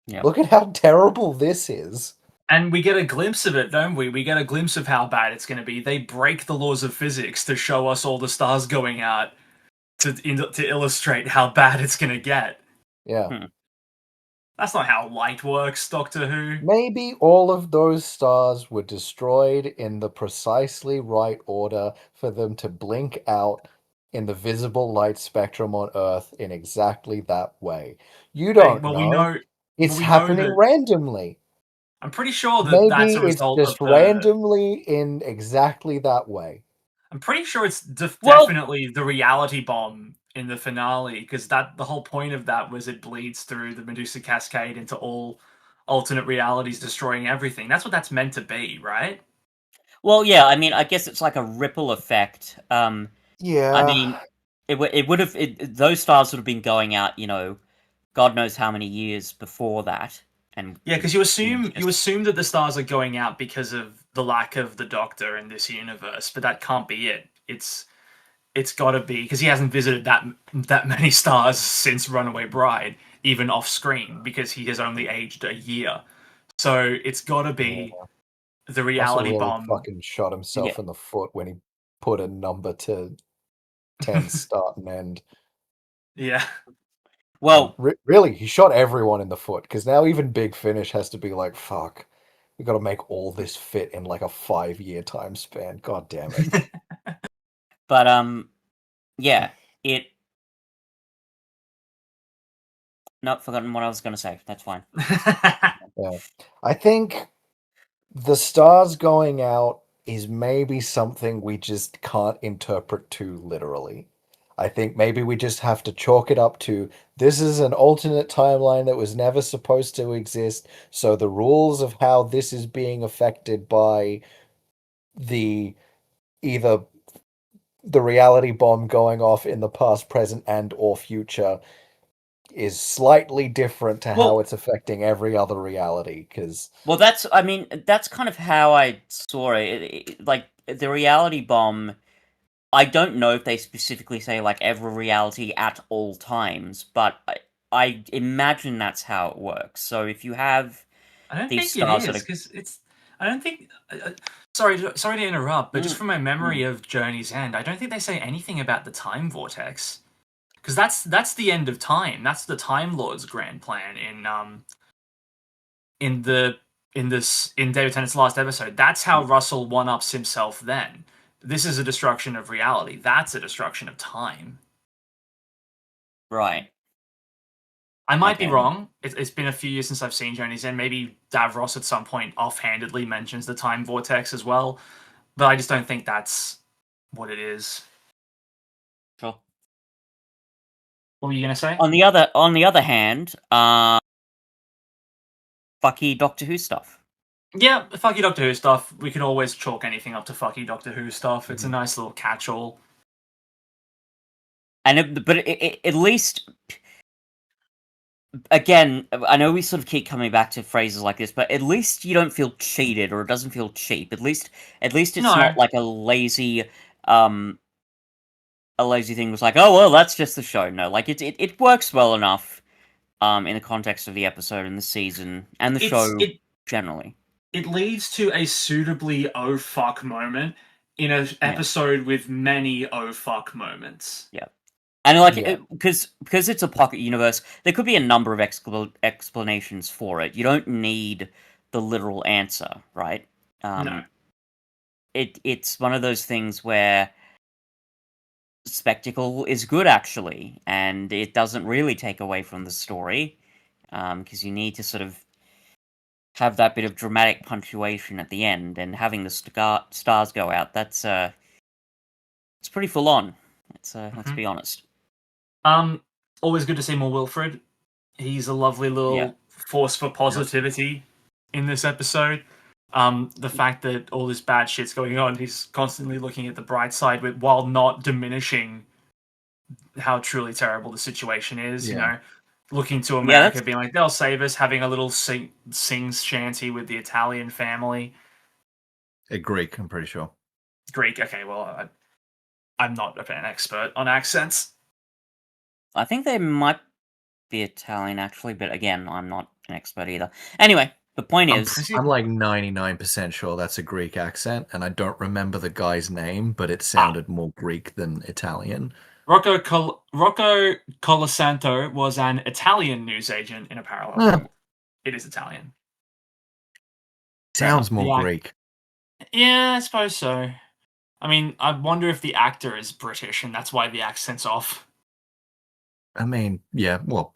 Yeah. Look at how terrible this is. And we get a glimpse of it, don't we? We get a glimpse of how bad it's going to be. They break the laws of physics to show us all the stars going out to illustrate how bad it's going to get. Yeah. That's not how light works, Doctor Who. Maybe all of those stars were destroyed in the precisely right order for them to blink out in the visible light spectrum on Earth in exactly that way. You don't Well, know. It's we know happening that. randomly. I'm pretty sure that that's Maybe a it's result of just the. randomly in exactly that way. I'm pretty sure it's Well- definitely the reality bomb in the finale, because the whole point of that was it bleeds through the Medusa Cascade into all alternate realities, destroying everything. That's what that's meant to be, right? Well, yeah. I mean, I guess it's like a ripple effect. Yeah. I mean, it would have those stars would have been going out, God knows how many years before that, and Yeah, because you assume just- that the stars are going out because of the lack of the Doctor in this universe, but that can't be it. It's got to be because he hasn't visited that many stars since Runaway Bride, even off screen, because he has only aged a year. So it's got to be the Russell reality really bomb. fucking shot himself Yeah. in the foot when he put a number to 10 start and end. Yeah. well, Really, he shot everyone in the foot because now even Big Finish has to be like, fuck, we got to make all this fit in like a 5-year time span. God damn it. but yeah, it. Not forgotten what I was going to say. That's fine. Yeah. I think the stars going out is maybe something we just can't interpret too literally. I think maybe we just have to chalk it up to this is an alternate timeline that was never supposed to exist, so the rules of how this is being affected by the either the reality bomb going off in the past, present, and or future is slightly different to how Well- it's affecting every other reality. Because Well, that's kind of how I saw it. Like the reality bomb. I don't know if they specifically say like every reality at all times, but I imagine that's how it works. So if you have I don't these think it stars that is are because it's. I don't think. Sorry to interrupt, but just Mm, from my memory of Journey's End, I don't think they say anything about the time vortex, because that's the end of time. That's the Time Lord's grand plan in David Tennant's last episode. That's how Russell one-ups himself. Then this is a destruction of reality. That's a destruction of time. right. I might be Okay. wrong. It's been a few years since I've seen Journey's End. Maybe Davros at some point offhandedly mentions the time vortex as well, but I just don't think that's what it is. Sure. What were you gonna say? On the other hand, fucky Doctor Who stuff. Yeah, fucky Doctor Who stuff. We can always chalk anything up to fucky Doctor Who stuff. It's a nice little catch-all. And at least, again, I know we sort of keep coming back to phrases like this, but at least you don't feel cheated or it doesn't feel cheap. At least it's No. not like a lazy thing was like, oh well, that's just the show. No, like it works well enough in the context of the episode and the season and the show generally. It leads to a suitably oh fuck moment in an episode with many oh fuck moments. Yeah. And like, Yeah. because it's a pocket universe, there could be a number of explanations for it. You don't need the literal answer, right? No. It's one of those things where spectacle is good, actually, and it doesn't really take away from the story, because you need to sort of have that bit of dramatic punctuation at the end, and having the stars go out. That's it's pretty full on. Let's be honest. Always good to see more Wilfred. He's a lovely little force for positivity in this episode. The fact that all this bad shit's going on, he's constantly looking at the bright side while not diminishing how truly terrible the situation is. You know, looking to America, being like, they'll save us. Having a little sing shanty with the Italian family. A Greek, I'm pretty sure. Greek. Okay, well, I'm not an expert on accents. I think they might be Italian, actually, but again, I'm not an expert either. Anyway, the point is... I'm like 99% sure that's a Greek accent, and I don't remember the guy's name, but it sounded more Greek than Italian. Rocco Colasanto was an Italian newsagent in a parallel. It is Italian. Sounds more Yeah. Greek. Yeah, I suppose so. I mean, I wonder if the actor is British and that's why the accent's off. I mean, yeah, well,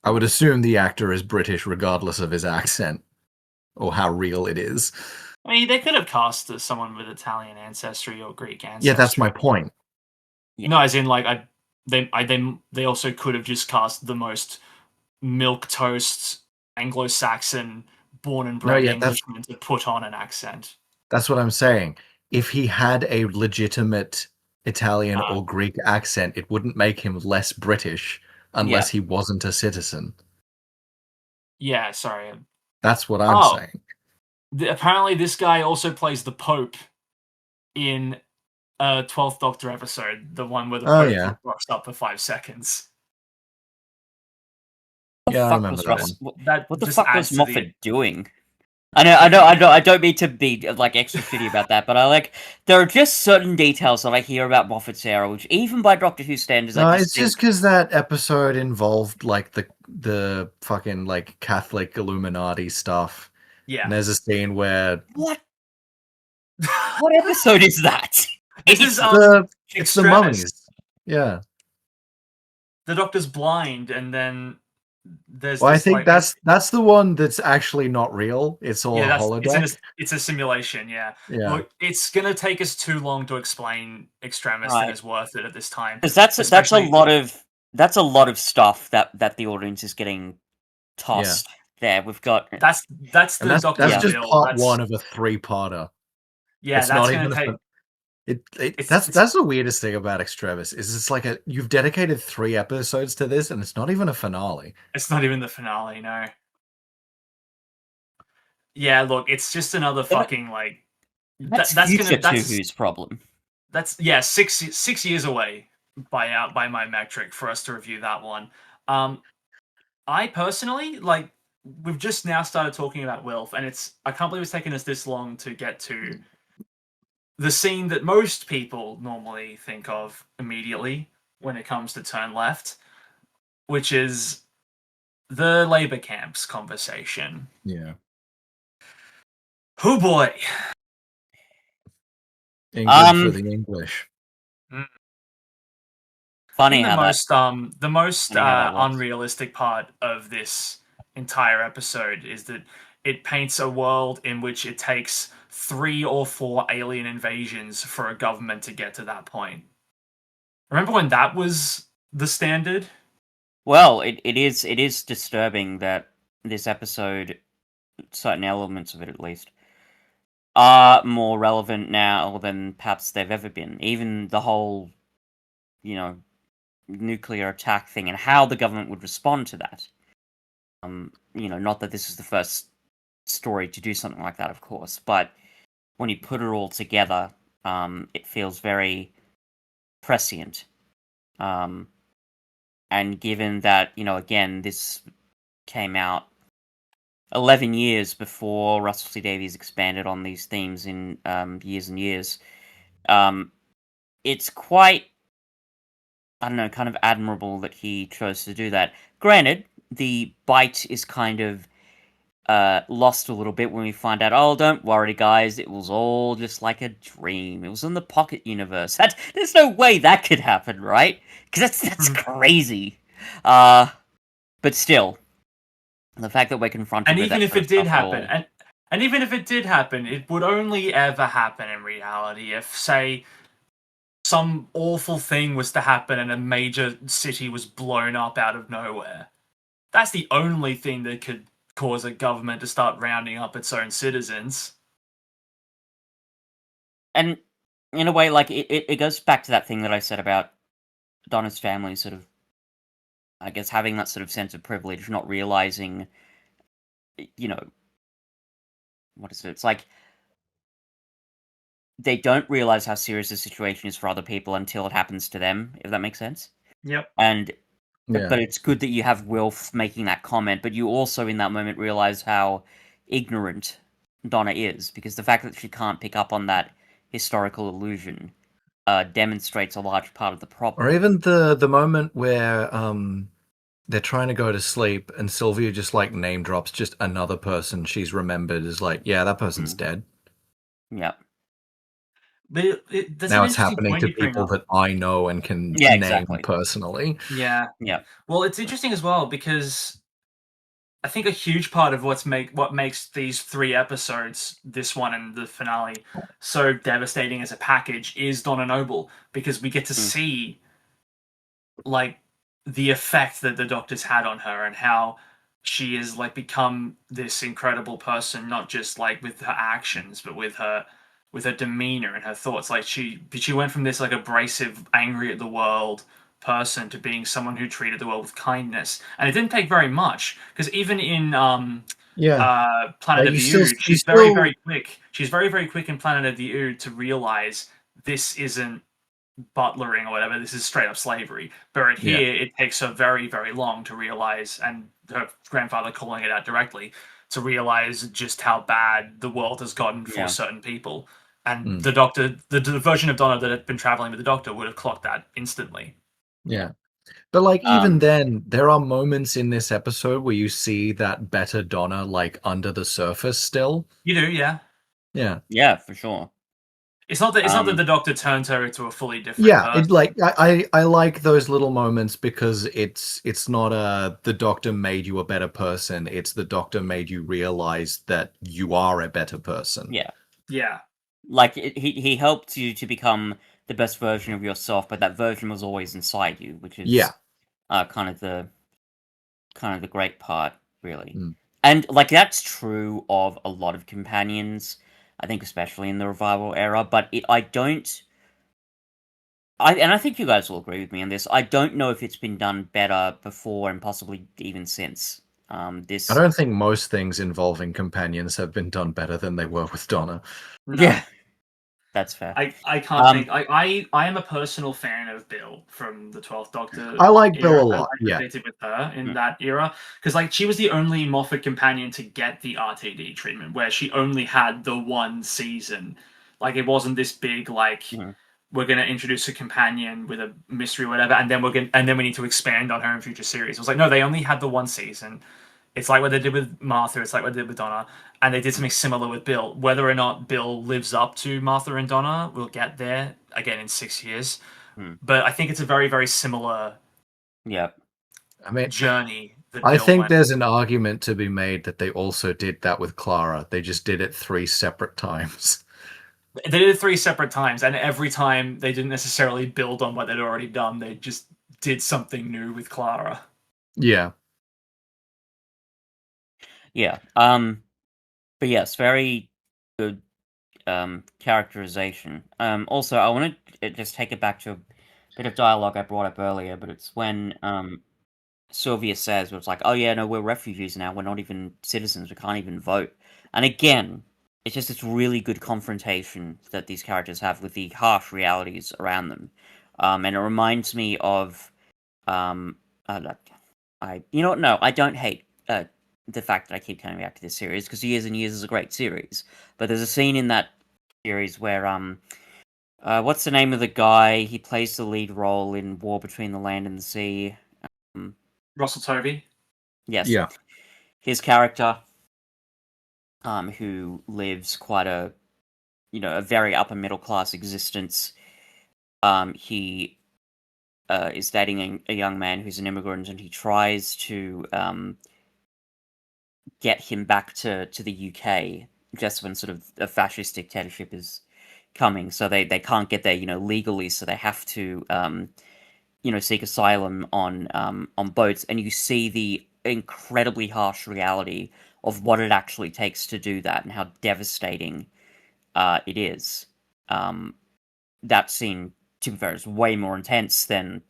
I would assume the actor is British regardless of his accent or how real it is. I mean, they could have cast someone with Italian ancestry or Greek ancestry. Yeah, that's my point. Yeah. No, as in, like, they also could have just cast the most milquetoast Anglo-Saxon, born and bred Englishman to put on an accent. That's what I'm saying. If he had a legitimate Italian or Greek accent, it wouldn't make him less British unless he wasn't a citizen. Yeah, sorry. That's what I'm saying. Apparently, this guy also plays the Pope in a 12th Doctor episode, the one where the Pope rocks up for 5 seconds. Yeah, I remember that one. What the fuck was Moffat doing? I don't mean to be like extra shitty about that, but there are just certain details that I hear about Moffat's era, which even by Doctor Who standards, it's just because that episode involved like the fucking like Catholic Illuminati stuff. Yeah, and there's a scene where what episode is that? This is it's the mummies. Yeah, the Doctor's blind, and then. I think that's the one that's actually not real. It's all holodeck. It's a simulation. Yeah. Yeah. Look, it's gonna take us too long to explain Extremis than is worth it at this time. Because that's a lot of stuff that the audience is getting tossed. There, we've got that's the Doctor. That's just part one of a 3-parter. Yeah, it's that's not gonna even. take... That's the weirdest thing about Extremis is it's like you've dedicated 3 episodes to this and it's not even a finale. It's not even the finale, no. Yeah, look, it's just another fucking like that's Who's problem. That's 6 years away by my metric for us to review that one. I personally we've just now started talking about Wilf, and I can't believe it's taken us this long to get to the scene that most people normally think of immediately when it comes to Turn Left, which is the labor camps conversation. Yeah. Oh boy. English for the English. Funny how the most that unrealistic part of this entire episode is that it paints a world in which it takes 3 or 4 alien invasions for a government to get to that point. Remember when that was the standard? Well, it is disturbing that this episode, certain elements of it at least, are more relevant now than perhaps they've ever been. Even the whole, nuclear attack thing and how the government would respond to that. Not that this is the first story to do something like that, of course, but when you put it all together, it feels very prescient. And given that, again, this came out 11 years before Russell T Davies expanded on these themes in years and years, it's quite, kind of admirable that he chose to do that. Granted, the bite is kind of lost a little bit when we find out, oh, don't worry, guys, it was all just like a dream. It was in the Pocket universe. There's no way that could happen, right? Because that's crazy. But still, the fact that we're confronted and with even that if it did happen, and even if it did happen, it would only ever happen in reality if, say, some awful thing was to happen and a major city was blown up out of nowhere. That's the only thing that could cause a government to start rounding up its own citizens. And in a way, it goes back to that thing that I said about Donna's family sort of, I guess, having that sort of sense of privilege, not realizing, what is it? It's like they don't realize how serious the situation is for other people until it happens to them, if that makes sense. Yep. And Yeah. but it's good that you have Wilf making that comment, but you also in that moment realize how ignorant Donna is, because the fact that she can't pick up on that historical illusion demonstrates a large part of the problem. Or even the moment where they're trying to go to sleep and Sylvia just like name drops just another person she's remembered as like, yeah, that person's dead. Yeah. But that's Now an it's interesting happening point to you bring people up. that I know and can Yeah, name exactly. personally. Yeah. Yeah. Well, it's interesting as well because I think a huge part of what makes these 3 episodes, this one and the finale, so devastating as a package is Donna Noble, because we get to see like the effect that the Doctor's had on her and how she has like become this incredible person, not just like with her actions, but with her demeanor and her thoughts. Like she went from this like abrasive, angry at the world person to being someone who treated the world with kindness. And it didn't take very much, because even in Planet of the Ood, she's very quick. She's very quick in Planet of the Ood to realize this isn't butlering or whatever. This is straight up slavery. But here, it takes her very, very long to realize, and her grandfather calling it out directly, to realize just how bad the world has gotten for certain people. And the Doctor, the version of Donna that had been traveling with the Doctor, would have clocked that instantly. Yeah. But like even then, there are moments in this episode where you see that better Donna like under the surface still. You do, yeah. Yeah. Yeah, for sure. It's not that the Doctor turns her into a fully different person. It like I like those little moments because it's not the Doctor made you a better person. It's the Doctor made you realize that you are a better person. Yeah. Yeah. Like he helped you to become the best version of yourself, but that version was always inside you, which is kind of the great part, really. And like that's true of a lot of companions, I think, especially in the revival era. But I think you guys will agree with me on this. I don't know if it's been done better before and possibly even since. I don't think most things involving companions have been done better than they were with Donna. No. Yeah. That's fair. I can't think. I am a personal fan of Bill from the 12th Doctor. I like era. Bill a lot. I did with her in that era, because like she was the only Moffat companion to get the RTD treatment, where she only had the one season. Like it wasn't this big like we're gonna introduce a companion with a mystery or whatever, and then we need to expand on her in future series. It was like no, they only had the one season. It's like what they did with Martha. It's like what they did with Donna. And they did something similar with Bill. Whether or not Bill lives up to Martha and Donna, we'll get there again in 6 years. But I think it's a very, very similar journey. I think there's an argument to be made that they also did that with Clara. They just did it 3 separate times. They did it 3 separate times, and every time they didn't necessarily build on what they'd already done. They just did something new with Clara. Yeah. Yeah. But yes, very good characterization. Also, I want to just take it back to a bit of dialogue I brought up earlier, but it's when Sylvia says, it's like, oh yeah, no, we're refugees now, we're not even citizens, we can't even vote. And again, it's just this really good confrontation that these characters have with the harsh realities around them. And it reminds me of I don't hate the fact that I keep coming back to this series, because Years and Years is a great series. But there's a scene in that series where what's the name of the guy? He plays the lead role in War Between the Land and the Sea. Russell Tovey. Yes. Yeah. His character, who lives quite a very upper middle class existence. He is dating a young man who's an immigrant, and he tries to get him back to the UK just when sort of a fascist dictatorship is coming. So they can't get there, legally. So they have to, seek asylum on boats. And you see the incredibly harsh reality of what it actually takes to do that and how devastating it is. That scene, to be fair, is way more intense than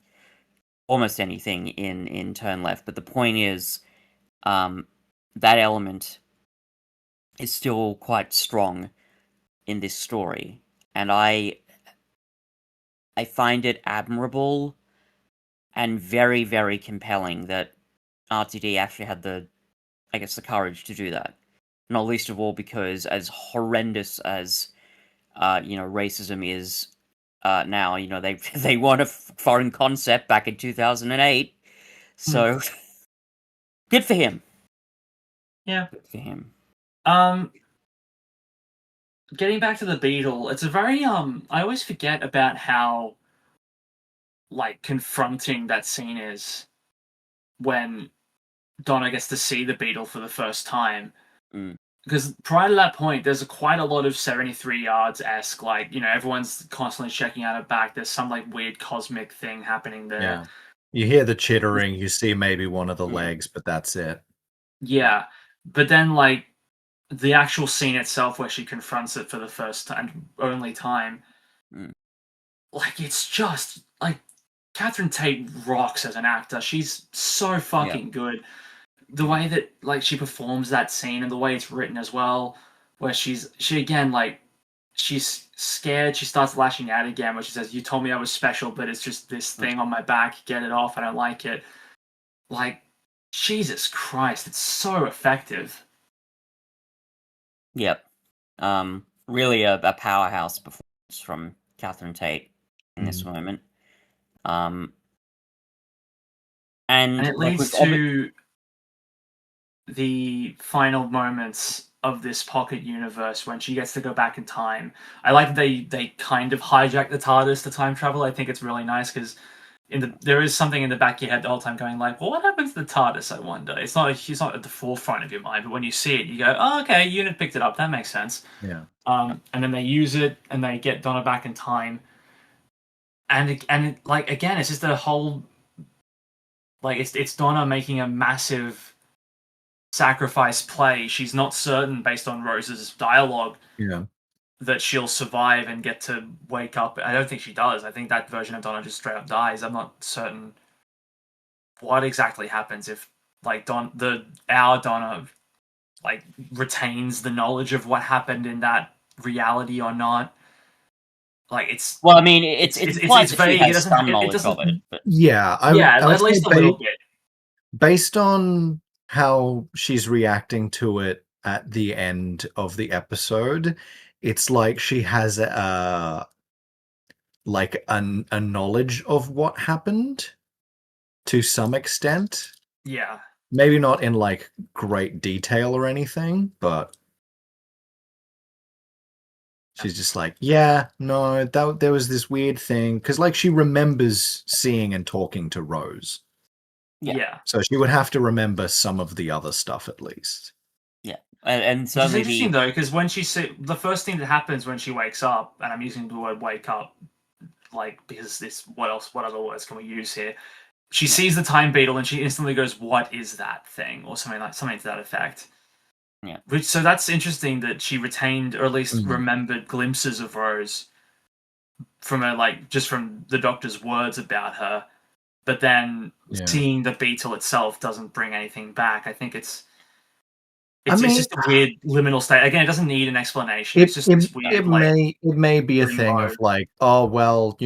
almost anything in Turn Left. But the point is, that element is still quite strong in this story. and I find it admirable and very, very compelling that RTD actually had the courage to do that. Not least of all because, as horrendous as racism is now, they won a foreign concept back in 2008, so good for him. Yeah, good for him. Getting back to the Beetle, it's a very I always forget about how like confronting that scene is when Donna gets to see the Beetle for the first time. Because prior to that point, there's quite a lot of 73 Yards-esque, like, everyone's constantly checking out her back. There's some like weird cosmic thing happening there. Yeah. You hear the chittering, you see maybe one of the legs, but that's it. Yeah. But then like the actual scene itself where she confronts it for the first and only time, like it's just like Catherine Tate rocks as an actor. She's so fucking good. The way that like she performs that scene and the way it's written as well, where she again like she's scared, she starts lashing out again, where she says, "You told me I was special, but it's just this thing on my back. Get it off. I don't like it." Like, Jesus Christ, it's so effective. Yep. Really a powerhouse performance from Catherine Tate in this moment. And it leads to the final moments of this pocket universe when she gets to go back in time. I like that they kind of hijack the TARDIS to time travel. I think it's really nice because there is something in the back of your head the whole time going like, well, what happens to the TARDIS, I wonder? It's not at the forefront of your mind, but when you see it, you go, oh, okay, unit picked it up. That makes sense. Yeah. And then they use it and they get Donna back in time. And like, again, it's just a whole, like, it's Donna making a massive sacrifice play. She's not certain, based on Rose's dialogue, that she'll survive and get to wake up. I don't think she does. I think that version of Donna just straight up dies. I'm not certain what exactly happens if like our Donna like retains the knowledge of what happened in that reality or not. Like it's vague. It has some knowledge of it. But... Yeah, at least a little bit. Based on how she's reacting to it at the end of the episode, it's like she has a knowledge of what happened to some extent. Yeah. Maybe not in like great detail or anything, but she's just like, yeah, no, there was this weird thing, because like she remembers seeing and talking to Rose. Yeah. So she would have to remember some of the other stuff at least. Yeah. And so it's interesting though, because when the first thing that happens when she wakes up, and I'm using the word wake up, like, because what other words can we use here? She sees the time beetle and she instantly goes, "What is that thing?" or something to that effect. Yeah. So that's interesting that she retained, or at least remembered, glimpses of Rose from just from the Doctor's words about her. But then seeing the beetle itself doesn't bring anything back. I think it's just a weird liminal state. Again, it doesn't need an explanation. It's just this weird. It may be a thing of like, oh well,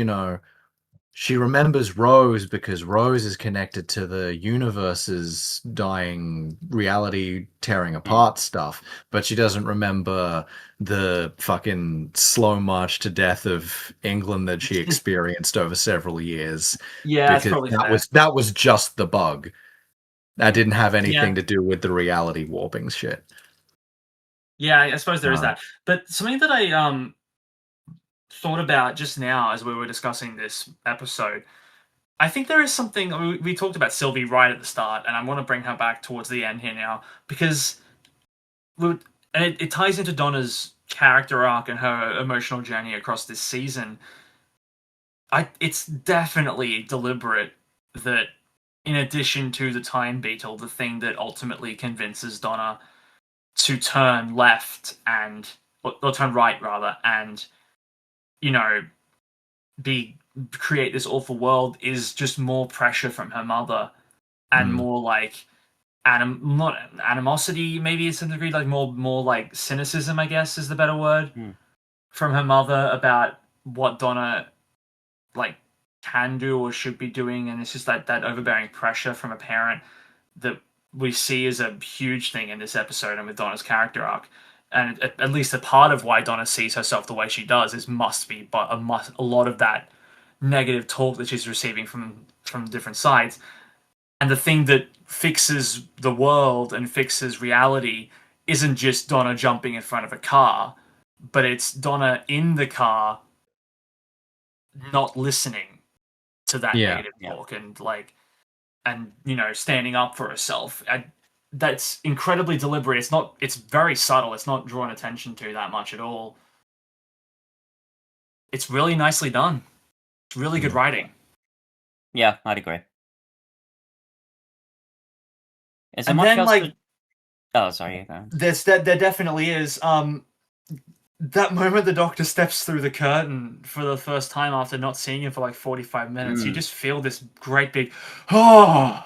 she remembers Rose because Rose is connected to the universe's dying, reality tearing apart stuff, but she doesn't remember the fucking slow march to death of England that she experienced over several years. Yeah, that's probably that was just the bug. That didn't have anything to do with the reality warping shit. Yeah, I suppose there is that. But something that I thought about just now as we were discussing this episode, I think there is something. We talked about Sylvie right at the start, and I want to bring her back towards the end here now, because it ties into Donna's character arc and her emotional journey across this season. It's definitely deliberate that, in addition to the time beetle, the thing that ultimately convinces Donna to turn left or turn right rather, and create this awful world is just more pressure from her mother, and more like not animosity, maybe it's a degree, like more like cynicism, I guess is the better word, from her mother about what Donna like can do or should be doing, and it's just that overbearing pressure from a parent that we see as a huge thing in this episode and with Donna's character arc. And at least a part of why Donna sees herself the way she does is must be, but a lot of that negative talk that she's receiving from different sides. And the thing that fixes the world and fixes reality isn't just Donna jumping in front of a car, but it's Donna in the car not listening to that negative talk and standing up for herself. That's incredibly deliberate. It's very subtle. It's not drawn attention to that much at all. It's really nicely done. It's really good writing. Yeah, I'd agree. Is there And much then, else like, to- Oh, sorry. there definitely is. That moment the Doctor steps through the curtain for the first time after not seeing him for like 45 minutes, you just feel this great big, thank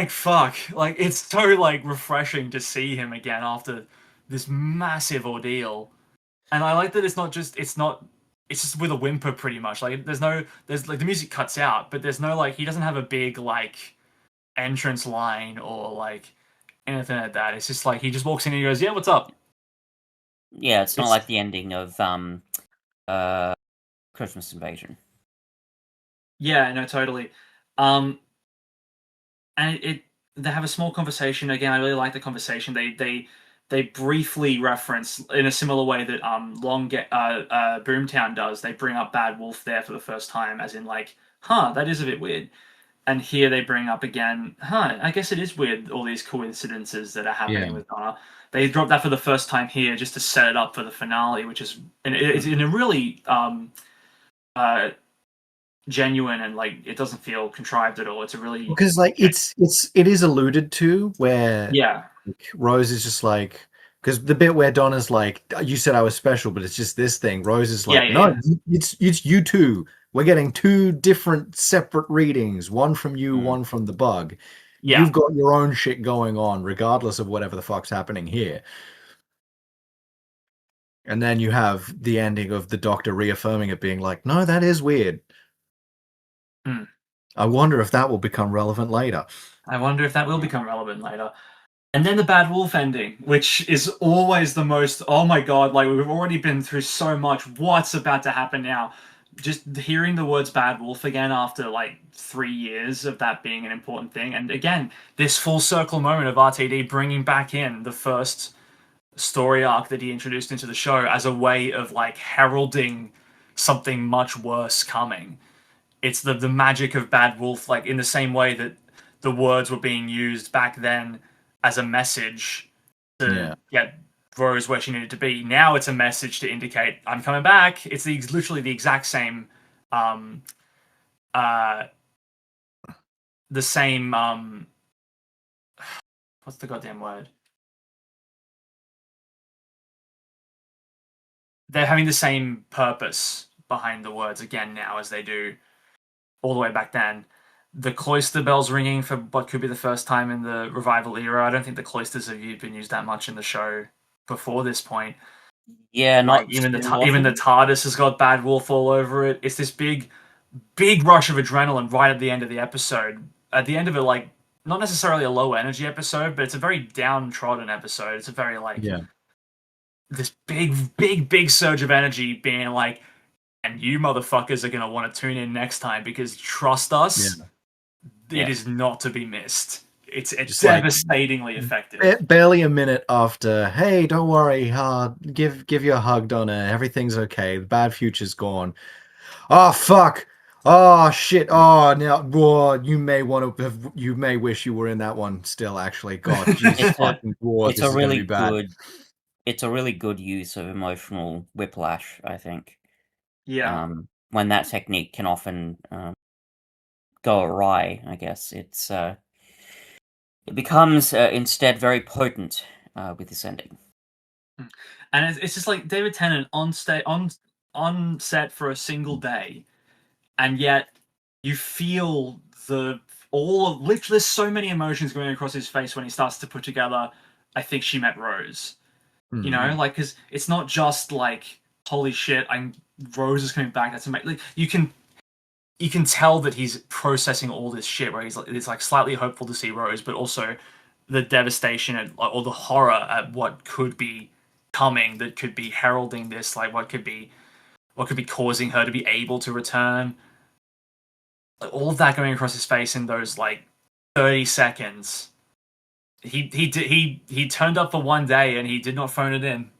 fuck. Like, it's so, like, refreshing to see him again after this massive ordeal. And I like that it's just with a whimper pretty much. Like, there's like, the music cuts out, but there's no, like, he doesn't have a big, like, entrance line or, like, anything like that. It's just like, he just walks in and he goes, yeah, what's up? Yeah, it's not like the ending of Christmas Invasion. Yeah, no, totally. And they have a small conversation. Again, I really like the conversation. They briefly reference in a similar way that Boomtown does. They bring up Bad Wolf there for the first time, as in like, that is a bit weird. And here they bring up again, I guess it is weird, all these coincidences that are happening with Donna. They drop that for the first time here just to set it up for the finale, which is it's in a really genuine and, like, it doesn't feel contrived at all. It's a really, because like it is alluded to where Rose is just like, because the bit where Donna's like, you said I was special, but it's just this thing. Rose is like, no, it's you two. We're getting two different separate readings, one from you, one from the bug. Yeah. You've got your own shit going on, regardless of whatever the fuck's happening here. And then you have the ending of the Doctor reaffirming it, being like, no, that is weird. I wonder if that will become relevant later. And then the Bad Wolf ending, which is always the most, oh my god, like, we've already been through so much, what's about to happen now? Just hearing the words Bad Wolf again after, like, 3 years of that being an important thing. And again, this full circle moment of RTD bringing back in the first story arc that he introduced into the show as a way of, like, heralding something much worse coming. It's the magic of Bad Wolf, like, in the same way that the words were being used back then as a message to get Rose where she needed to be. Now it's a message to indicate, I'm coming back. It's literally the exact same, what's the goddamn word? They're having the same purpose behind the words again now as they do all the way back then. The cloister bells ringing for what could be the first time in the revival era. I don't think the cloisters have been used that much in the show before this point. Yeah, not like, even the TARDIS has got Bad Wolf all over it. It's this big rush of adrenaline right at the end of the episode. At the end of it, like, not necessarily a low energy episode, but it's a very downtrodden episode. It's a very, like, this big surge of energy being like, and you motherfuckers are going to want to tune in next time, because trust us, it is not to be missed. It's devastatingly effective. Barely a minute after, hey, don't worry, give you a hug, Donna. Everything's okay. The bad future's gone. Oh, fuck. Oh, shit. Oh, now, you may wish you were in that one still, actually. God, Jesus fucking God, it's a really good, it's a really good use of emotional whiplash, I think. Yeah. When that technique can often go awry, I guess it becomes instead very potent with this ending. And it's just like David Tennant on set for a single day, and yet you feel literally there's so many emotions going across his face when he starts to put together, I think she met Rose. You know, like, because it's not just like, holy shit, Rose is coming back. That's amazing. Like, you can tell that he's processing all this shit. Where it's like slightly hopeful to see Rose, but also the devastation and or the horror at what could be coming, that could be heralding this, like what could be causing her to be able to return. Like, all of that going across his face in those like 30 seconds. He turned up for one day and he did not phone it in.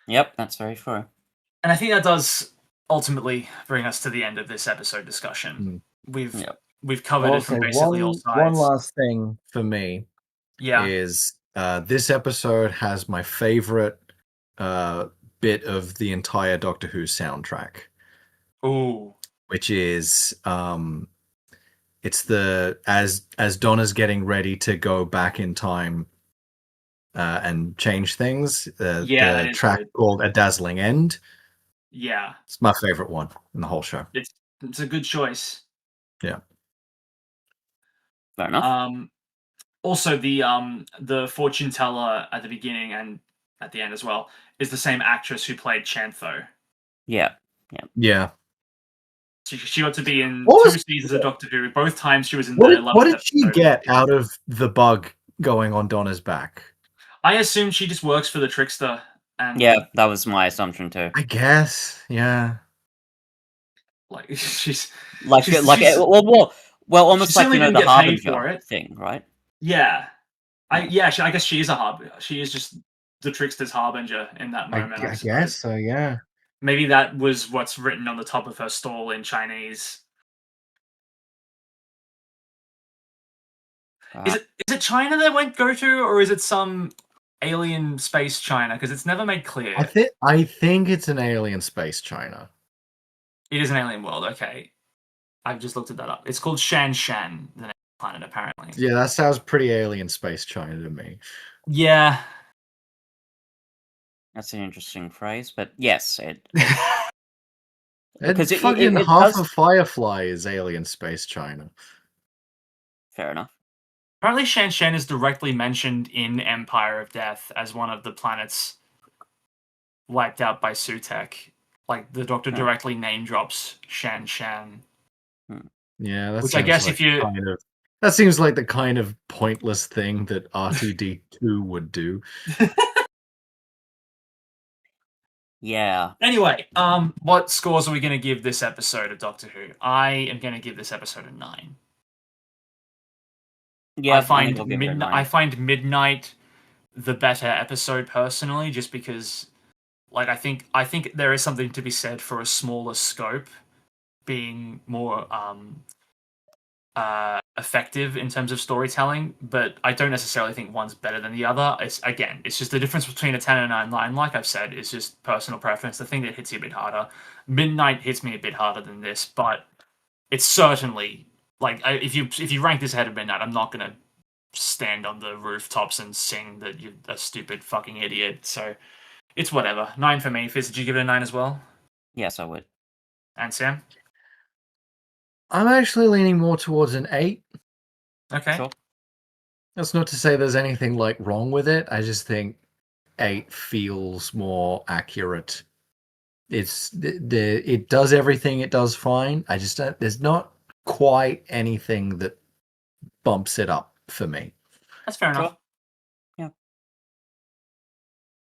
Yep, that's very true. And I think that does ultimately bring us to the end of this episode discussion. We've covered it from basically all sides. One last thing for me Yeah. is this episode has my favorite bit of the entire Doctor Who soundtrack. Ooh. Which is it's the as Donna's getting ready to go back in time and change things. The track called "A Dazzling End." Yeah, it's my favorite one in the whole show. It's a good choice. Yeah, fair enough. Also, the fortune teller at the beginning and at the end as well is the same actress who played Chantho. Yeah. She got to be in 2 seasons of Doctor Who. Both times she was in the 11th What did she get out of the bug going on Donna's back? I assume she just works for the Trickster. And yeah, that was my assumption too. I guess, yeah. Like she's almost like the Harbinger thing, right? Yeah, I guess she is a Harbinger. She is just the Trickster's Harbinger in that moment. I guess so. Yeah. Maybe that was what's written on the top of her stall in Chinese. Is it China they won't go to, or is it some alien space China? Because it's never made clear. I think it's an alien space China. It is an alien world. Okay, I've just looked that up. It's called Shanshan, the next planet, apparently. Yeah, that sounds pretty alien space China to me. Yeah. That's an interesting phrase, but yes, because half of Firefly is alien space China. Fair enough. Apparently, Shanshan is directly mentioned in Empire of Death as one of the planets wiped out by Sutekh. Like, the Doctor directly name drops Shanshan. Yeah, that's which I guess if you that seems like the kind of pointless thing that R2D2 would do. Yeah. Anyway, what scores are we going to give this episode of Doctor Who? I am going to give this episode a 9. Yeah, I find Midnight the better episode personally, just because, like, I think there is something to be said for a smaller scope being more effective in terms of storytelling, but I don't necessarily think one's better than the other. It's just the difference between a 10 and a 9. Like I've said, is just personal preference. The thing that hits you a bit harder. Midnight hits me a bit harder than this, but it's certainly, like, if you rank this ahead of Midnight, I'm not gonna stand on the rooftops and sing that you're a stupid fucking idiot. So it's whatever. 9 for me. Fizz, did you give it a 9 as well? Yes, I would. And Sam? I'm actually leaning more towards an 8. Okay. Sure. That's not to say there's anything like wrong with it. I just think 8 feels more accurate. It does everything it does fine. I just don't, there's not quite anything that bumps it up for me. That's fair enough. Sure. Yeah.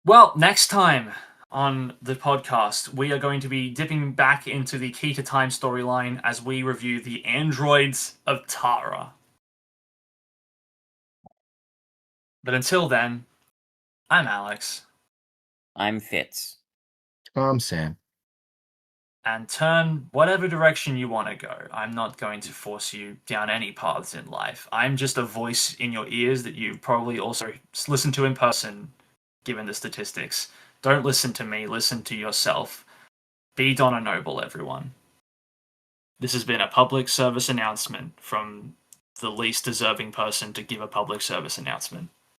Well, next time on the podcast, we are going to be dipping back into the Key to Time storyline as we review the androids of Tara. But until then, I'm Alex. I'm Fitz. I'm Sam. And turn whatever direction you want to go. I'm not going to force you down any paths in life. I'm just a voice in your ears that you probably also listen to in person, given the statistics. Don't listen to me, listen to yourself. Be Donna Noble, everyone. This has been a public service announcement from the least deserving person to give a public service announcement.